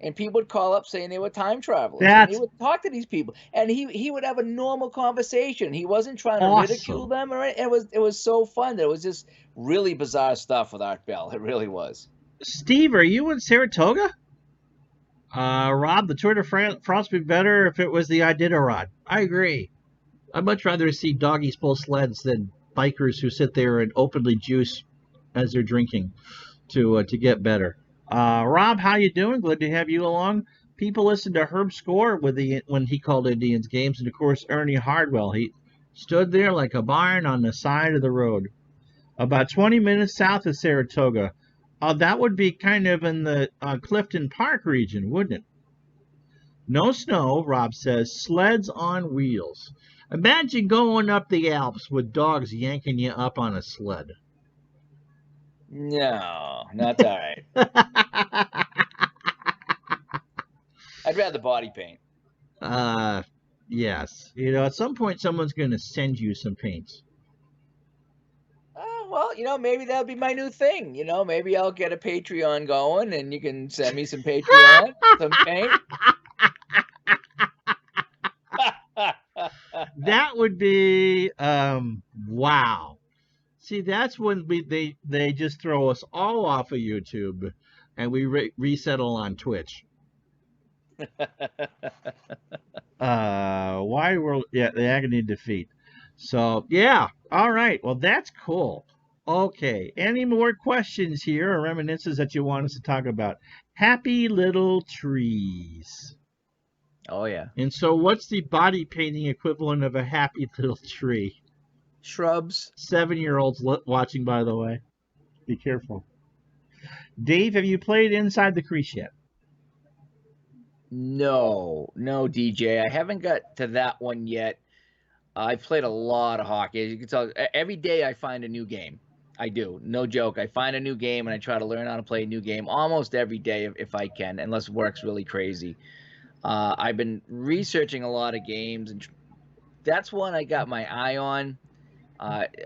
And people would call up saying they were time travelers. And he would talk to these people. And he would have a normal conversation. He wasn't trying to ridicule them or anything. It was so fun. That it was just really bizarre stuff with Art Bell. It really was. Steve, are you in Saratoga? Rob, the Tour de France would be better if it was the Iditarod. I agree. I'd much rather see doggies pull sleds than bikers who sit there and openly juice as they're drinking to get better. Rob, how you doing? Glad to have you along. People listened to Herb Score when he called Indians games, and of course Ernie Hardwell. He stood there like a barn on the side of the road, about 20 minutes south of Saratoga. That would be kind of in the Clifton Park region, wouldn't it? No snow, Rob says. Sleds on wheels. Imagine going up the Alps with dogs yanking you up on a sled. No, not all right. I'd rather body paint. Yes. At some point someone's going to send you some paints. Well, maybe that'll be my new thing. Maybe I'll get a Patreon going, and you can send me some Patreon, some paint. That would be wow. See, that's when they just throw us all off of YouTube, and we resettle on Twitch. Why world? Yeah, the agony of defeat. So yeah, all right. Well, that's cool. Okay, any more questions here or reminiscences that you want us to talk about? Happy little trees. Oh yeah. And so, what's the body painting equivalent of a happy little tree? Shrubs. 7-year-olds watching, by the way. Be careful. Dave, have you played Inside the Crease yet? No, DJ. I haven't got to that one yet. I've played a lot of hockey. As you can tell, every day I find a new game. I do. No joke. I find a new game and I try to learn how to play a new game almost every day if I can, unless work's really crazy. I've been researching a lot of games, and that's one I got my eye on.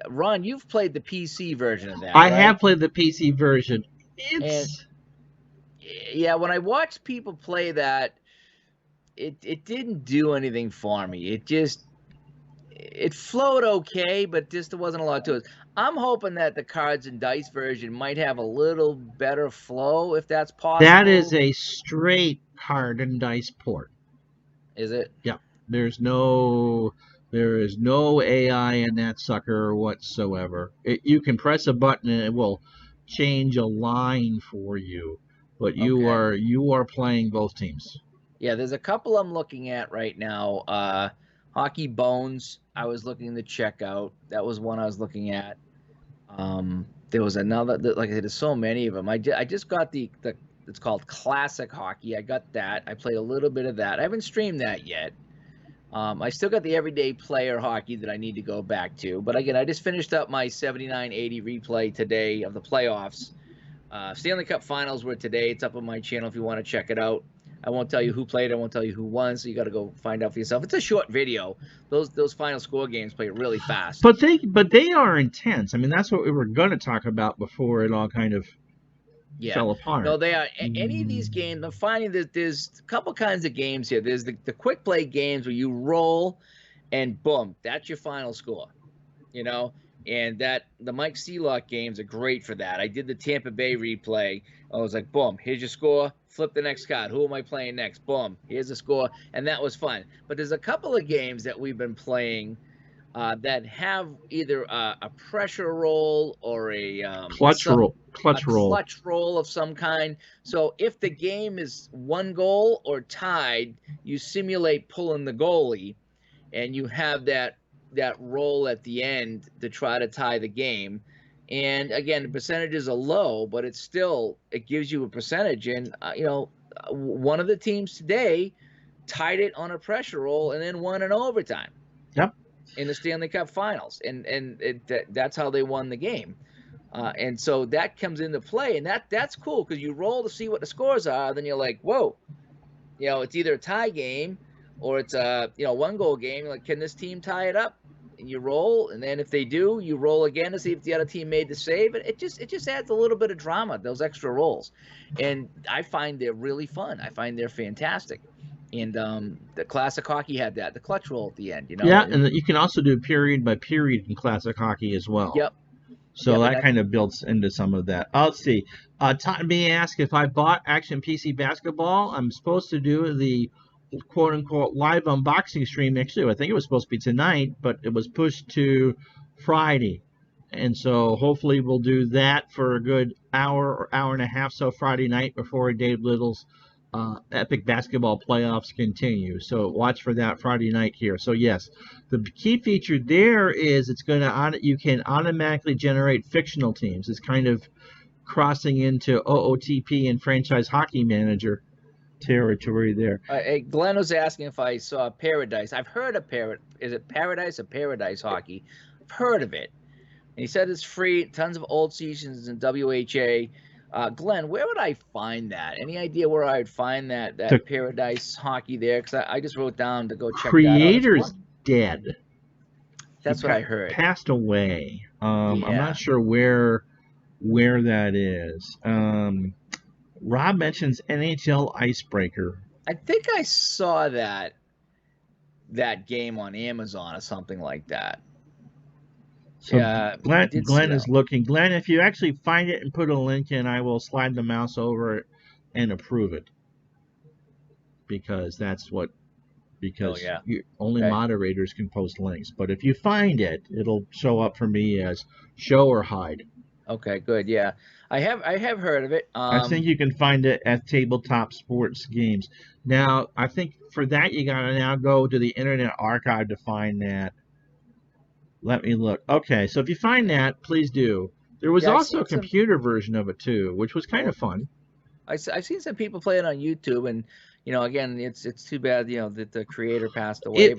Ron, you've played the PC version of that, I right? have played the PC version. Yeah, when I watched people play that, it didn't do anything for me. It flowed okay, but just there wasn't a lot to it. I'm hoping that the cards and dice version might have a little better flow, if that's possible. That is a straight card and dice port. Is it? Yeah. There is no AI in that sucker whatsoever. You can press a button and it will change a line for you. but Okay. you are playing both teams. Yeah, there's a couple I'm looking at right now. Hockey Bones, I was looking to check out. That was one I was looking at. There was another, like I said, there's so many of them. I just got the it's called Classic Hockey. I got that. I played a little bit of that. I haven't streamed that yet. I still got the Everyday Player Hockey that I need to go back to. But again, I just finished up my 79-80 replay today of the playoffs. Stanley Cup Finals were today. It's up on my channel if you want to check it out. I won't tell you who played. I won't tell you who won. So you got to go find out for yourself. It's a short video. Those final score games play really fast. But they are intense. I mean, that's what we were going to talk about before it all kind of Yeah. fell apart. No, they are. Any of these games, I'm finding that there's a couple kinds of games here. There's the quick play games where you roll and boom, that's your final score. You know, and that the Mike Sealock games are great for that. I did the Tampa Bay replay. I was like, boom, here's your score. Flip the next card. Who am I playing next? Boom, here's the score, and that was fun. But there's a couple of games that we've been playing that have either a pressure roll or a clutch roll. clutch roll of some kind. So if the game is one goal or tied, you simulate pulling the goalie, and you have that roll at the end to try to tie the game. And again, the percentages are low, but it gives you a percentage. And one of the teams today tied it on a pressure roll and then won in overtime. Yep. In the Stanley Cup Finals, and that's how they won the game. And so that comes into play, and that's cool because you roll to see what the scores are. Then you're like, whoa, it's either a tie game or it's a one goal game. You're like, can this team tie it up? And you roll, and then if they do, you roll again to see if the other team made the save. And it just adds a little bit of drama, those extra rolls, and I find they're really fun. I find they're fantastic. And the Classic Hockey had that, the clutch roll at the end, Yeah, and you can also do period by period in Classic Hockey as well. Yep. So that kind of builds into some of that. Let's see. Todd me asked if I bought Action PC Basketball. I'm supposed to do the quote-unquote live unboxing stream next year. I think it was supposed to be tonight, but it was pushed to Friday. And so hopefully we'll do that for a good hour or hour and a half so Friday night before Dave Little's Epic Basketball Playoffs continue. So watch for that Friday night here. So yes, the key feature there is you can automatically generate fictional teams. It's kind of crossing into OOTP and Franchise Hockey Manager territory there. Glenn was asking if I saw Paradise. I've heard of Is it Paradise or Paradise Hockey? I've heard of it. And he said it's free. Tons of old seasons in WHA. Glenn, where would I find that? Any idea where I would find that Paradise Hockey there? Because I just wrote down to go check that out. Creator's dead. That's what I heard. Passed away. I'm not sure where that is. Rob mentions NHL Icebreaker. I think I saw that game on Amazon or something like that. So yeah, Glenn is looking. Glenn, if you actually find it and put a link in, I will slide the mouse over it and approve it. Because only moderators can post links. But if you find it, it'll show up for me as show or hide. Okay, good. Yeah, I have heard of it. I think you can find it at Tabletop Sports Games. Now, I think for that you gotta now go to the Internet Archive to find that. Let me look. Okay, so if you find that, please do. There was also a computer version of it too, which was kind of fun. I've seen some people play it on YouTube, and again, it's too bad that the creator passed away.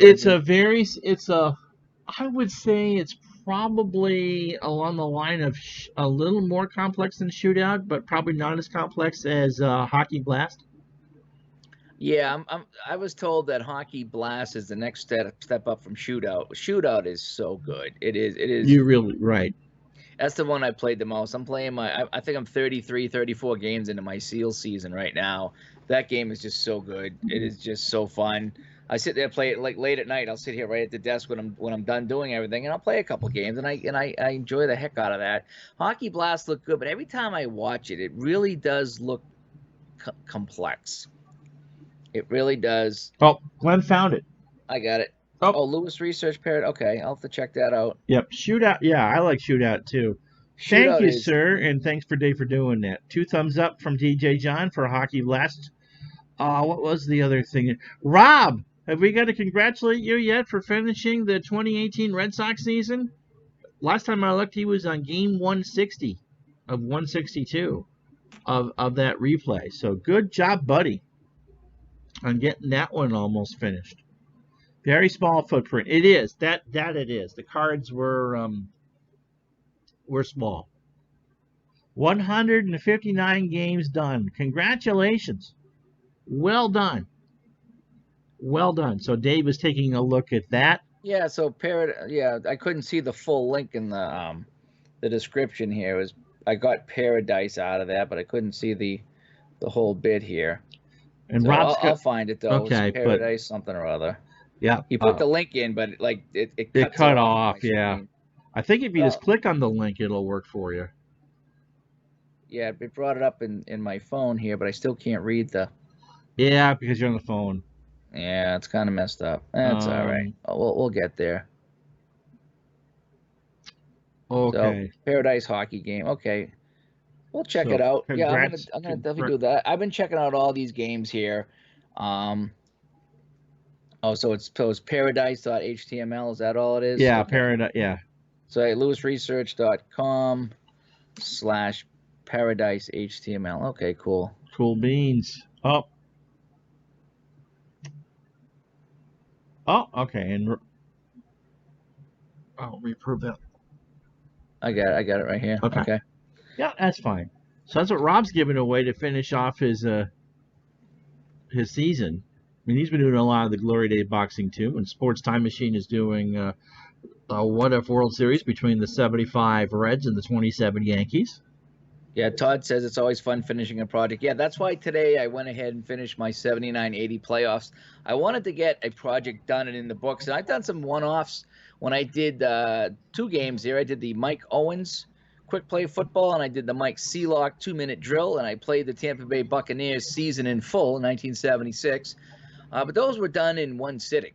I would say it's probably along the line of a little more complex than Shootout, but probably not as complex as Hockey Blast. Yeah, I was told that Hockey Blast is the next step up from Shootout. Shootout is so good. It is. You're really right. That's the one I played the most. I'm playing I think I'm 33, 34 games into my SEAL season right now. That game is just so good. It is just so fun. I sit there and play it like late at night. I'll sit here right at the desk when I'm done doing everything, and I'll play a couple games, and I enjoy the heck out of that. Hockey Blast looked good, but every time I watch it, it really does look complex. It really does. Oh, Glenn found it. I got it. Oh, Lewis Research Parrot. Okay, I'll have to check that out. Yep, Shootout. Yeah, I like Shootout too. Thank Shootout you, is. sir, and thanks for Dave for doing that. 2 thumbs up from DJ John for Hockey Blast. What was the other thing? Rob, have we got to congratulate you yet for finishing the 2018 Red Sox season? Last time I looked, he was on game 160 of 162 of that replay. So good job, buddy, on getting that one almost finished. Very small footprint. It is that it is. The cards were small. 159 games done. Congratulations. Well done. Well done. So Dave is taking a look at that. Yeah, so yeah, I couldn't see the full link in the description here. I got Paradise out of that, but I couldn't see the whole bit here. And So Rob's I'll find it though. okay, It's Paradise something or other. Yeah. He put the link in, but like it cuts cut it off. my Yeah. screen. I think if you just click on the link, it'll work for you. Yeah, it brought it up in my phone here, but I still can't read the. Yeah, because you're on the phone. Yeah, it's kind of messed up. That's all right. We'll get there. Okay. So, Paradise hockey game. Okay. We'll check it out. Yeah, I'm gonna definitely do that. I've been checking out all these games here. So it's paradise.html. Is that all it is? Yeah, okay. Paradise. Yeah. So lewisresearch.com/paradise.html. Okay, cool. Cool beans. Oh, okay. And let me prove that. I got it right here. Okay. Yeah, that's fine. So that's what Rob's giving away to finish off his season. I mean, he's been doing a lot of the Glory Day boxing too, and Sports Time Machine is doing a What If World Series between the 75 Reds and the 27 Yankees. Yeah, Todd says it's always fun finishing a project. Yeah, that's why today I went ahead and finished my 79-80 playoffs. I wanted to get a project done and in the books, and I've done some one-offs when I did 2 games here. I did the Mike Owens quick play football, and I did the Mike Seelock 2-minute drill, and I played the Tampa Bay Buccaneers season in full in 1976. But those were done in one sitting.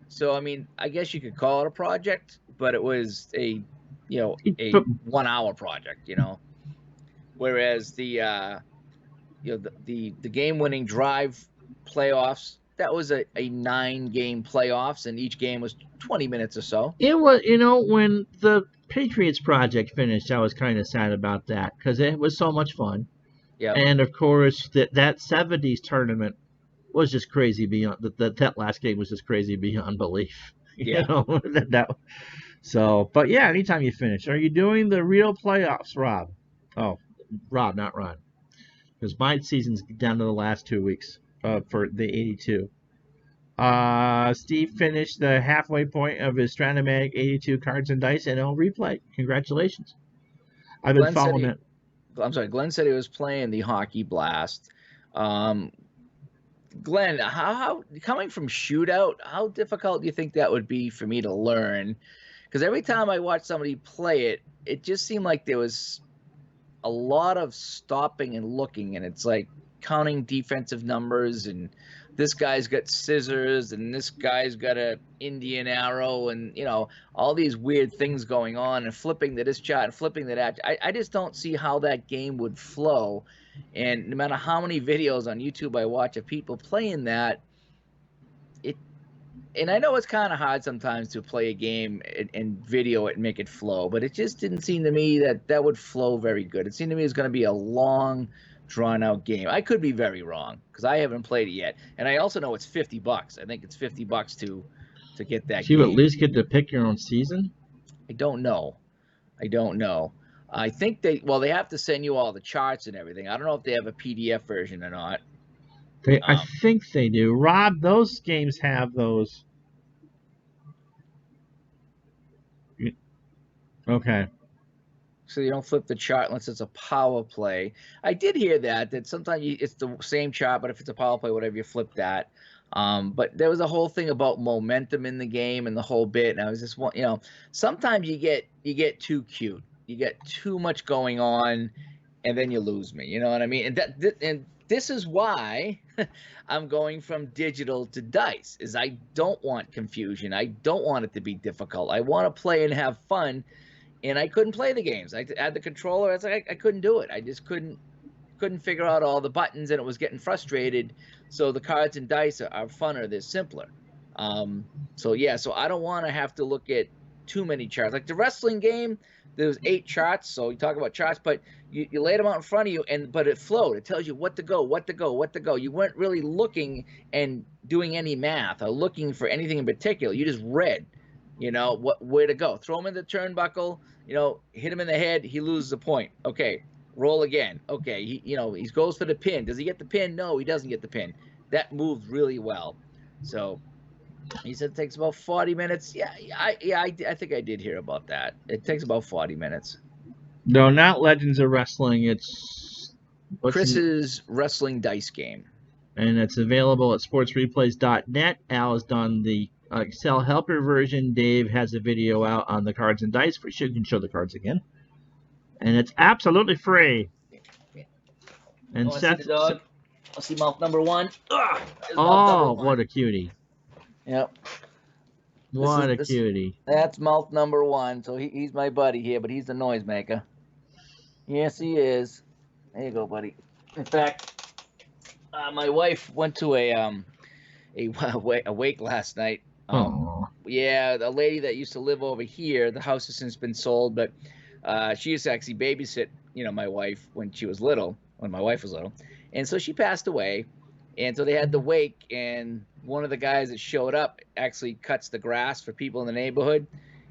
So, I mean, I guess you could call it a project, but it was a 1-hour project, Whereas the game-winning drive playoffs, that was a 9-game playoffs, and each game was 20 minutes or so. It was, when the Patriots project finished, I was kind of sad about that because it was so much fun. Yeah. And of course, that 70s tournament was just crazy beyond that last game was just crazy beyond belief. Yeah. So, but yeah, anytime you finish. Are you doing the real playoffs, Rob? Oh, Rob, not Ron. Because my season's down to the last 2 weeks for the 82. Steve finished the halfway point of his Stratomatic 82 cards and dice NL replay. Congratulations. I've been following it. I'm sorry, Glenn said he was playing the Hockey Blast. Glenn, how coming from Shootout, how difficult do you think that would be for me to learn? Because every time I watch somebody play it, it just seemed like there was a lot of stopping and looking, and it's like counting defensive numbers, and this guy's got scissors, and this guy's got a Indian arrow, and all these weird things going on, and flipping to this chart and flipping to that. I just don't see how that game would flow. And no matter how many videos on YouTube I watch of people playing that, and I know it's kind of hard sometimes to play a game and video it and make it flow, but it just didn't seem to me that would flow very good. It seemed to me it was going to be a long, drawn-out game. I could be very wrong because I haven't played it yet, and I also know it's $50. I think it's $50 to get that. So you at least get to pick your own season? I don't know. I think they have to send you all the charts and everything. I don't know if they have a PDF version or not. I think they do. Rob, those games have those. Okay. So you don't flip the chart unless it's a power play. I did hear that sometimes it's the same chart, but if it's a power play, whatever, you flip that. But there was a whole thing about momentum in the game and the whole bit, and I was just sometimes you get too cute. You get too much going on, and then you lose me. You know what I mean? And this is why I'm going from digital to dice. Is I don't want confusion. I don't want it to be difficult. I want to play and have fun. and I couldn't play the games. I had the controller. It's like I couldn't do it. I just couldn't figure out all the buttons, and it was getting frustrated. So the cards and dice are funner. They're simpler. So yeah, so I don't want to have to look at too many charts. Like the wrestling game, there was 8 charts. So you talk about charts, but you laid them out in front of you, but it flowed. It tells you what to go, what to go, what to go. You weren't really looking and doing any math or looking for anything in particular. You just read, where to go. Throw him in the turnbuckle, hit him in the head. He loses a point. Okay, roll again. Okay, he goes for the pin. Does he get the pin? No, he doesn't get the pin. That moved really well. So he said it takes about 40 minutes. Yeah, I think I did hear about that. It takes about 40 minutes. No, not Legends of Wrestling. It's Chris's wrestling dice game. And it's available at sportsreplays.net. Al has done the Excel helper version. Dave has a video out on the cards and dice. For sure, you can show the cards again. And it's absolutely free. And Seth, see the dog? I'll see mouth number 1. Oh, what a cutie. Yep. What a cutie. That's mouth number 1. So he's my buddy here, but he's the noisemaker. Yes, he is. There you go, buddy. In fact, my wife went to a wake last night. Yeah, a lady that used to live over here. The house has since been sold, but she used to actually babysit, my wife when my wife was little. And so she passed away. And so they had the wake, and one of the guys that showed up actually cuts the grass for people in the neighborhood.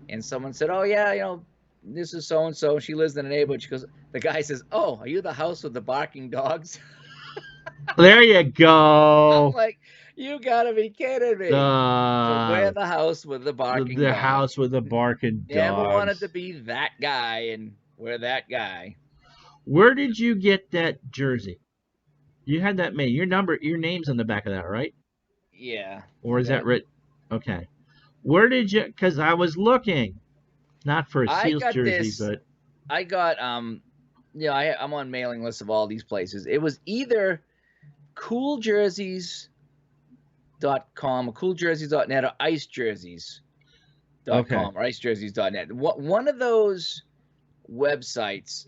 And someone said, "Oh yeah, this is so and so. She lives in the neighborhood." She goes, the guy says, "Oh, are you the house with the barking dogs?" There you go. I'm like, you gotta be kidding me. So we're the house with the barking dogs. House with the barking dogs. Never wanted to be that guy, and we're that guy. Where did you get that jersey? You had that made. Your name's on the back of that, right? Yeah. Or is that written? Okay. Where did you? Because I was looking, not for a Seals jersey, but I got I'm on mailing lists of all these places. It was either cooljerseys.com or cooljerseys.net or icejerseys.com or icejerseys.net. One of those websites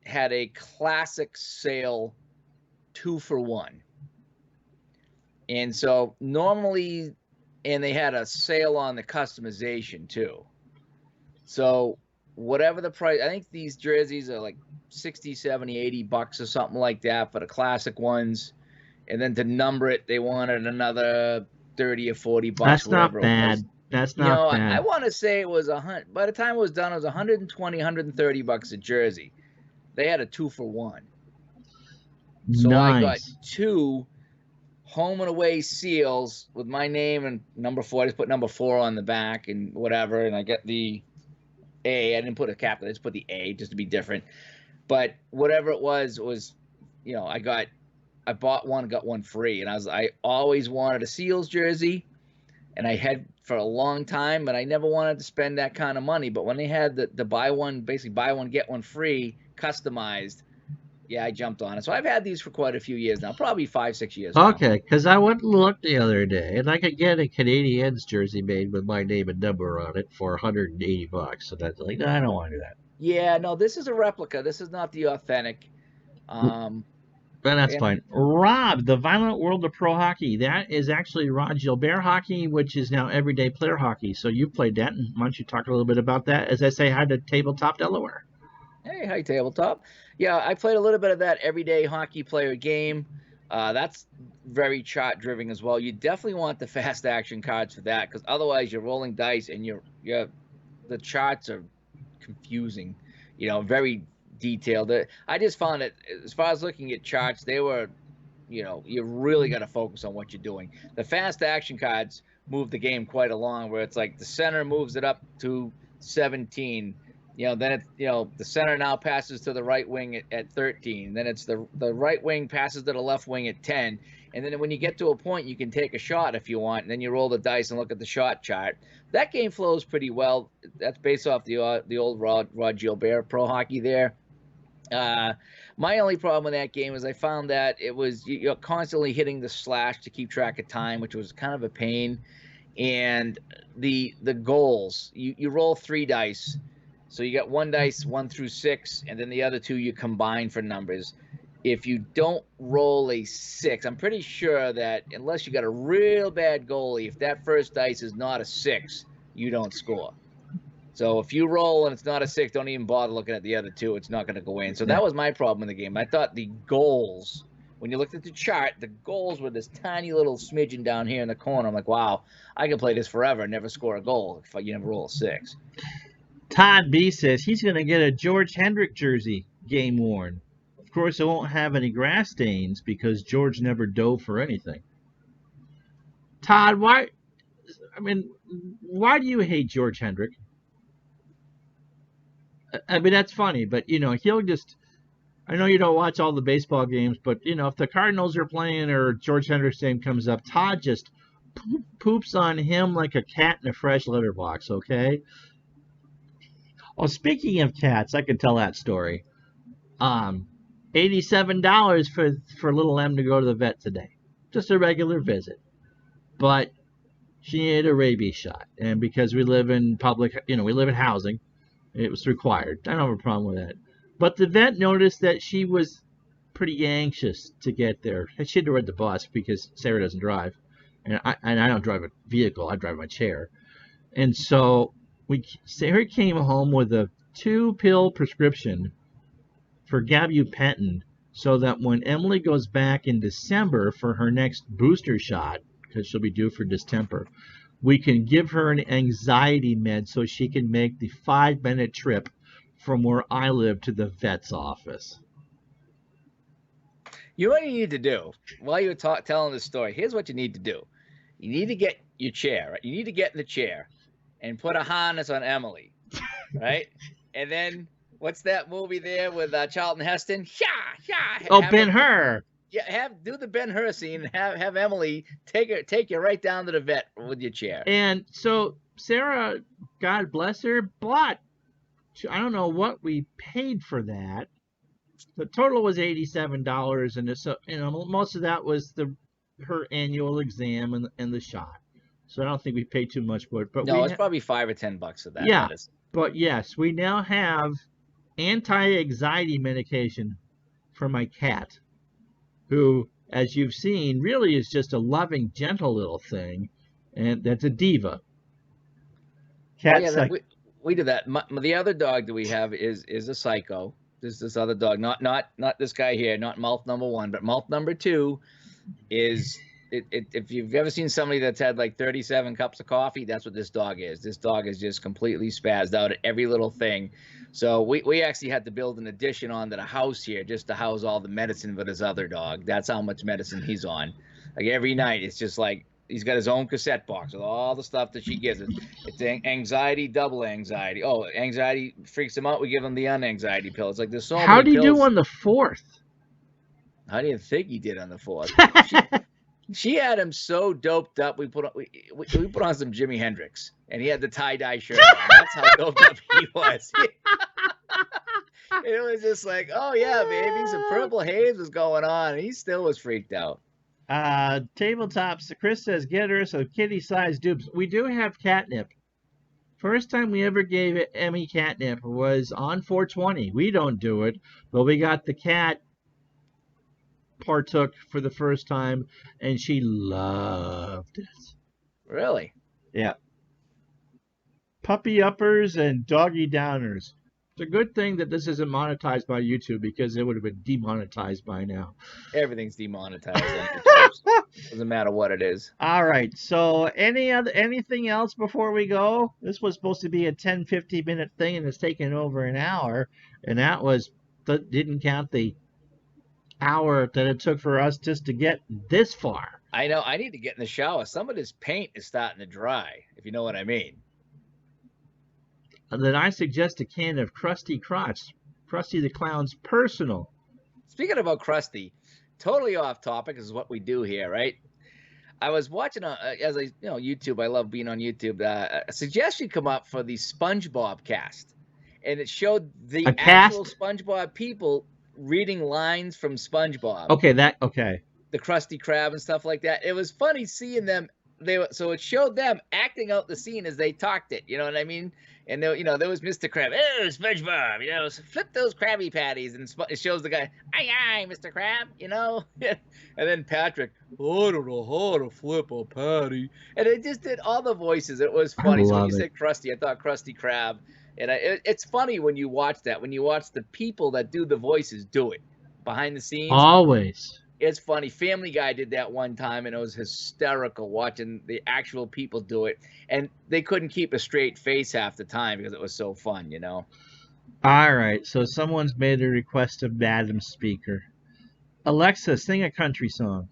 had a classic sale 2-for-1. And so normally, and they had a sale on the customization too. So whatever the price, I think these jerseys are like 60, 70, $80 or something like that for the classic ones. And then to number it, they wanted another 30 or 40 bucks. That's not bad. That's not bad. I want to say it was by the time it was done, it was 120, 130 bucks a jersey. They had a 2-for-1. So nice. I got 2 home and away seals with my name and number 4. I just put number 4 on the back and whatever. And I got the A. I didn't put a capital. I just put the A just to be different. But whatever it was, I bought one, got one free. And I always wanted a Seals jersey. And I had for a long time, but I never wanted to spend that kind of money. But when they had the buy one, get one free, customized, yeah, I jumped on it. So I've had these for quite a few years now, probably 5-6 years now. Okay, because I went and looked the other day, and I could get a Canadiens jersey made with my name and number on it for $180. So that's like, no, I don't want to do that. Yeah, no, this is a replica. This is not the authentic. But that's fine. Rob, the Violent World of Pro Hockey. That is actually Rod Gilbert hockey, which is now Everyday Player Hockey. So you played that, and why don't you talk a little bit about that? As I say hi to Tabletop Delaware. Hey, hi, Tabletop. Yeah, I played a little bit of that Everyday Hockey Player game. That's very chart-driven as well. You definitely want the fast action cards for that, because otherwise you're rolling dice and the charts are confusing, very detailed. I just found it, as far as looking at charts, they were, you really got to focus on what you're doing. The fast action cards move the game quite along, where it's like the center moves it up to 17. Then it's, the center now passes to the right wing at 13. Then it's the right wing passes to the left wing at 10. And then when you get to a point, you can take a shot if you want. And then you roll the dice and look at the shot chart. That game flows pretty well. That's based off the old Rod Gilbert Pro Hockey there. My only problem with that game is I found that it was you're constantly hitting the slash to keep track of time, which was kind of a pain. And the goals, you roll 3 dice. So you got one dice 1 through 6, and then the other 2 you combine for numbers. If you don't roll a 6, I'm pretty sure that unless you got a real bad goalie, if that first dice is not a 6, you don't score. So if you roll and it's not a 6, don't even bother looking at the other 2. It's not going to go in. So that was my problem in the game. I thought the goals, when you looked at the chart, the goals were this tiny little smidgen down here in the corner. I'm like, wow, I can play this forever and never score a goal if you never roll a 6. Todd B says he's going to get a George Hendrick jersey, game worn. Of course, it won't have any grass stains because George never dove for anything. Todd, why do you hate George Hendrick? I mean, that's funny, but, he'll just... I know you don't watch all the baseball games, but, if the Cardinals are playing or George Hendrick's name comes up, Todd just poops on him like a cat in a fresh litter box, okay? Oh, speaking of cats, I can tell that story. $87 for little M to go to the vet today. Just a regular visit. But she needed a rabies shot. And because we live in we live in housing, it was required. I don't have a problem with that. But the vet noticed that she was pretty anxious to get there. She had to ride the bus because Sarah doesn't drive. And I don't drive a vehicle. I drive my chair. And so Sarah came home with a 2-pill prescription for gabapentin so that when Emily goes back in December for her next booster shot, because she'll be due for distemper, we can give her an anxiety med so she can make the 5-minute trip from where I live to the vet's office. You know what you need to do while you're telling this story? Here's what you need to do. You need to get your chair. Right? You need to get in the chair and put a harness on Emily, right? And then what's that movie there with Charlton Heston? Oh, Ben-Hur. Yeah, do the Ben-Hur scene. And have Emily take you right down to the vet with your chair. And so Sarah, God bless her, bought. I don't know what we paid for that. The total was $87, and so most of that was her annual exam and the shot. So I don't think we paid too much for it. But no, it's probably $5 or $10 of that. Yeah, but yes, we now have anti-anxiety medication for my cat, who, as you've seen, really is just a loving, gentle little thing, and that's a diva. We do that. The other dog that we have is a psycho. This other dog, not this guy here, not mouth number 1, but mouth number 2 is if you've ever seen somebody that's had like 37 cups of coffee, that's what this dog is. This dog is just completely spazzed out at every little thing. So we actually had to build an addition onto the house here just to house all the medicine for this other dog. That's how much medicine he's on. Like every night, it's just like he's got his own cassette box with all the stuff that she gives us. It's anxiety, double anxiety. Oh, anxiety freaks him out. We give him the unanxiety pill. It's like there's so many pills. How do you do on the 4th? How do you think he did on the 4th? She had him so doped up. We put on some Jimi Hendrix, and he had the tie-dye shirt on. That's how doped up he was. It was just like, oh yeah, baby, some purple haze was going on, and he still was freaked out. Tabletops. Chris says, get her some kitty-sized dupes. We do have catnip. First time we ever gave Emmy catnip was on 420. We don't do it, but we got the cat partook for the first time, and she loved it. Really? Yeah. Puppy uppers and doggy downers. It's a good thing that this isn't monetized by YouTube because it would have been demonetized by now. Everything's demonetized on YouTube. Doesn't matter what it is. All right. So anything else before we go? This was supposed to be a 10-15 minute thing, and it's taken over an hour, and that didn't count the hour that it took for us just to get this far. I know. I need to get in the shower. Some of this paint is starting to dry, if you know what I mean. Then I suggest a can of Krusty Crotch, Krusty the Clown's personal. Speaking about Krusty, totally off topic is what we do here, right? I was watching YouTube. I love being on YouTube. A suggestion come up for the SpongeBob cast, and it showed the actual SpongeBob people reading lines from SpongeBob. Okay. The Krusty Krab and stuff like that. It was funny seeing them so it showed them acting out the scene as they talked it. You know what I mean? And there, there was Mr. Krab. Oh, SpongeBob, flip those Krabby Patties, and it shows the guy, aye, aye, Mr. Krab, and then Patrick, I don't know how to flip a patty, and it just did all the voices. It was I funny. So when love you it. said Krusty, I thought Krusty Krab, and it's funny when you watch that. When you watch the people that do the voices do it behind the scenes. Always. It's funny. Family Guy did that one time, and it was hysterical watching the actual people do it. And they couldn't keep a straight face half the time because it was so fun, All right, so someone's made a request of Madam Speaker. Alexa, sing a country song.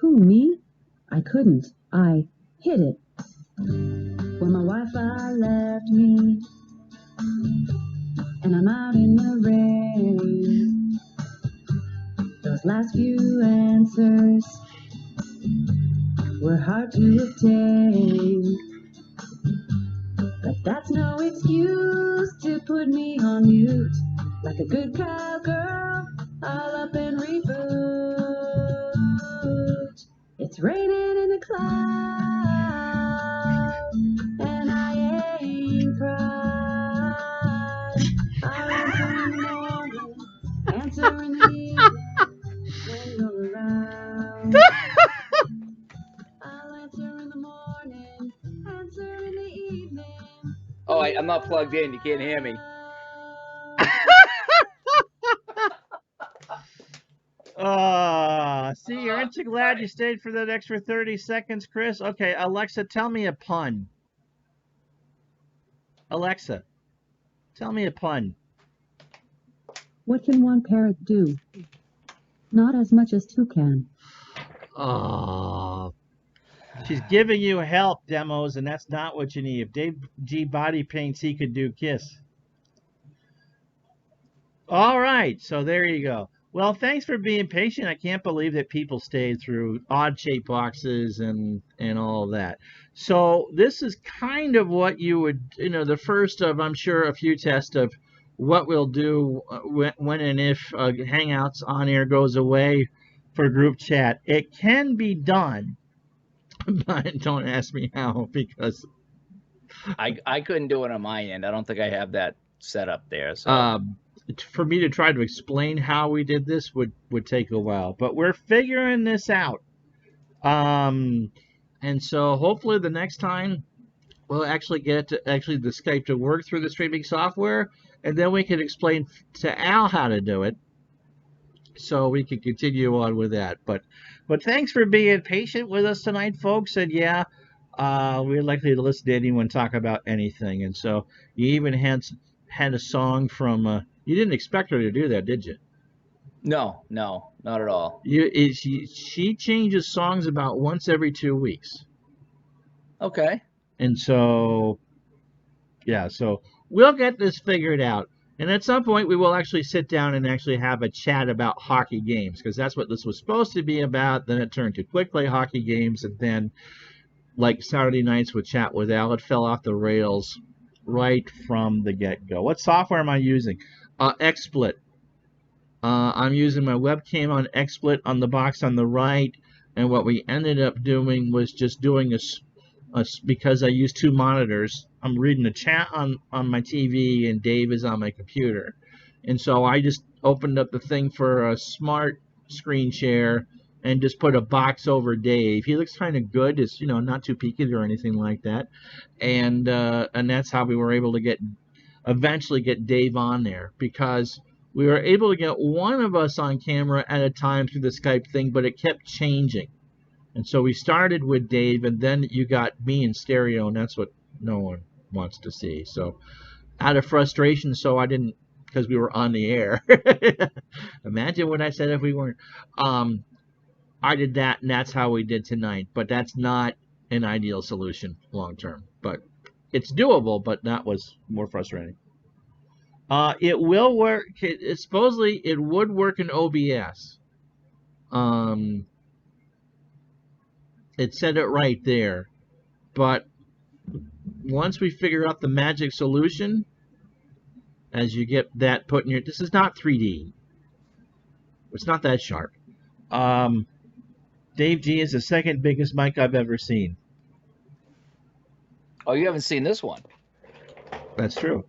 Who, me? I couldn't. I hit it. Well, my Wi-Fi left me, and I'm out in the rain. Those last few answers were hard to obtain, but that's no excuse to put me on mute. Like a good cowgirl, I'll up and reboot. It's raining in the clouds, and I ain't cried. I'll answer in the morning, answer in the evening. When you're around, I'll answer in the morning, answer in the evening. Oh, I'm not plugged in. You can't hear me. See, aren't you glad you stayed for that extra 30 seconds, Chris? Okay, Alexa, tell me a pun. Alexa, tell me a pun. What can one parrot do? Not as much as two can. Oh, she's giving you help, Demos, and that's not what you need. If Dave G body paints, he could do Kiss. All right, so there you go. Well, thanks for being patient. I can't believe that people stayed through odd shaped boxes and all of that. So this is kind of what you would, the first of, I'm sure, a few tests of what we'll do when and if Hangouts on air goes away for group chat. It can be done, but don't ask me how, because I couldn't do it on my end. I don't think I have that set up there. So. For me to try to explain how we did this would take a while, but we're figuring this out. And so hopefully the next time we'll actually get the Skype to work through the streaming software, and then we can explain to Al how to do it, so we can continue on with that. But thanks for being patient with us tonight, folks. And yeah, we're likely to listen to anyone talk about anything. And so you even had a song from. You didn't expect her to do that, did you? No, not at all. She changes songs about once every 2 weeks. Okay. And so, yeah, so we'll get this figured out. And at some point, we will actually sit down and actually have a chat about hockey games, because that's what this was supposed to be about. Then it turned to quick play hockey games, and then, like Saturday nights with Chat with Al, it fell off the rails right from the get-go. What software am I using? XSplit. I'm using my webcam on XSplit on the box on the right, and what we ended up doing was just doing because I use two monitors. I'm reading the chat on my TV, and Dave is on my computer. And so I just opened up the thing for a smart screen share and just put a box over Dave. He looks kind of good. It's, not too peaked or anything like that. And that's how we were able to eventually get Dave on there, because we were able to get one of us on camera at a time through the Skype thing, but it kept changing. And so we started with Dave, and then you got me in stereo, and that's what no one wants to see. So out of frustration, so I didn't, because we were on the air. Imagine what I said if we weren't. I did that, and that's how we did tonight. But that's not an ideal solution long term. But it's doable, but that was more frustrating. It will work. Supposedly, it would work in OBS. It said it right there. But once we figure out the magic solution, as you get that put in your... This is not 3D. It's not that sharp. Dave G is the second biggest mic I've ever seen. Oh, you haven't seen this one? That's true.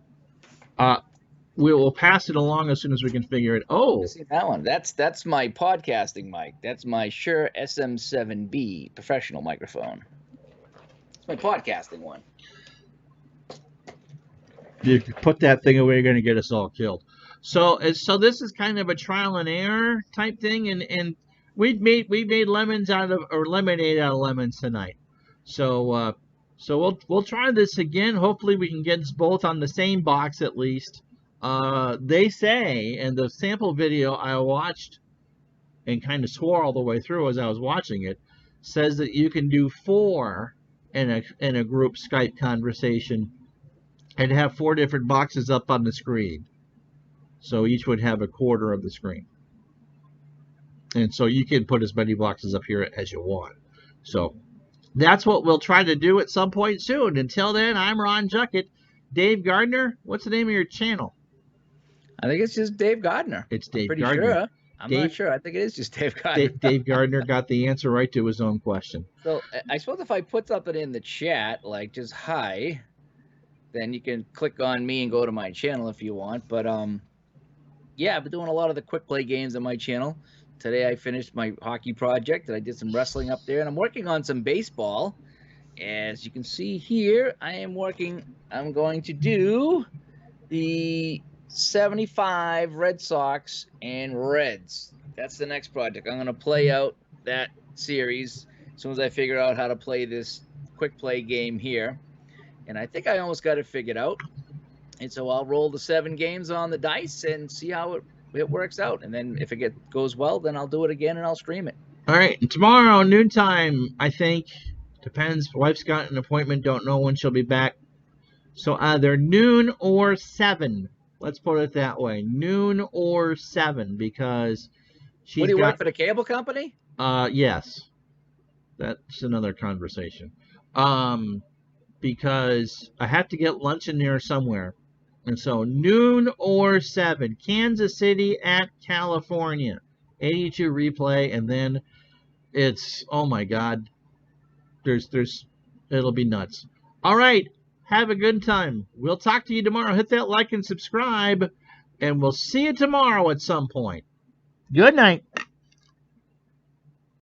We will pass it along as soon as we can figure it. Oh, I've seen that one. That's my podcasting mic. That's my Shure SM7B professional microphone. It's my podcasting one. you put that thing away, you're going to get us all killed. So this is kind of a trial and error type thing, and we made lemonade out of lemons tonight. So we'll try this again. Hopefully we can get us both on the same box at least. They say, and the sample video I watched and kind of swore all the way through as I was watching it, says that you can do 4 in a group Skype conversation and have 4 different boxes up on the screen. So each would have a quarter of the screen. And so you can put as many boxes up here as you want. So that's what we'll try to do at some point soon. Until then, I'm Ron Juckett. Dave Gardner, what's the name of your channel? I think it's just Dave Gardner. It's Dave Pretty Gardner. sure. I'm Dave- not sure. I think it is just Dave Gardner. Dave Gardner got the answer right to his own question. So I suppose if I put something in the chat, like just hi, then you can click on me and go to my channel if you want. But yeah, I've been doing a lot of the quick play games on my channel. Today I finished my hockey project and I did some wrestling up there, and I'm working on some baseball. As you can see here, I'm going to do the 75 Red Sox and Reds. That's the next project. I'm going to play out that series as soon as I figure out how to play this quick play game here. And I think I almost got it figured out. And so I'll roll the 7 games on the dice and see how it works out. And then if it goes well, then I'll do it again and I'll stream it. All right, and tomorrow noontime, I think. Depends. Wife's got an appointment. Don't know when she'll be back. So either noon or 7. Let's put it that way. Noon or 7, because she's What do you got... work for the cable company? Yes. That's another conversation. Because I have to get lunch in there somewhere. And so noon or 7. Kansas City at California. 82 replay, and then it's, oh my God. It'll be nuts. All right. Have a good time. We'll talk to you tomorrow. Hit that like and subscribe, and we'll see you tomorrow at some point. Good night.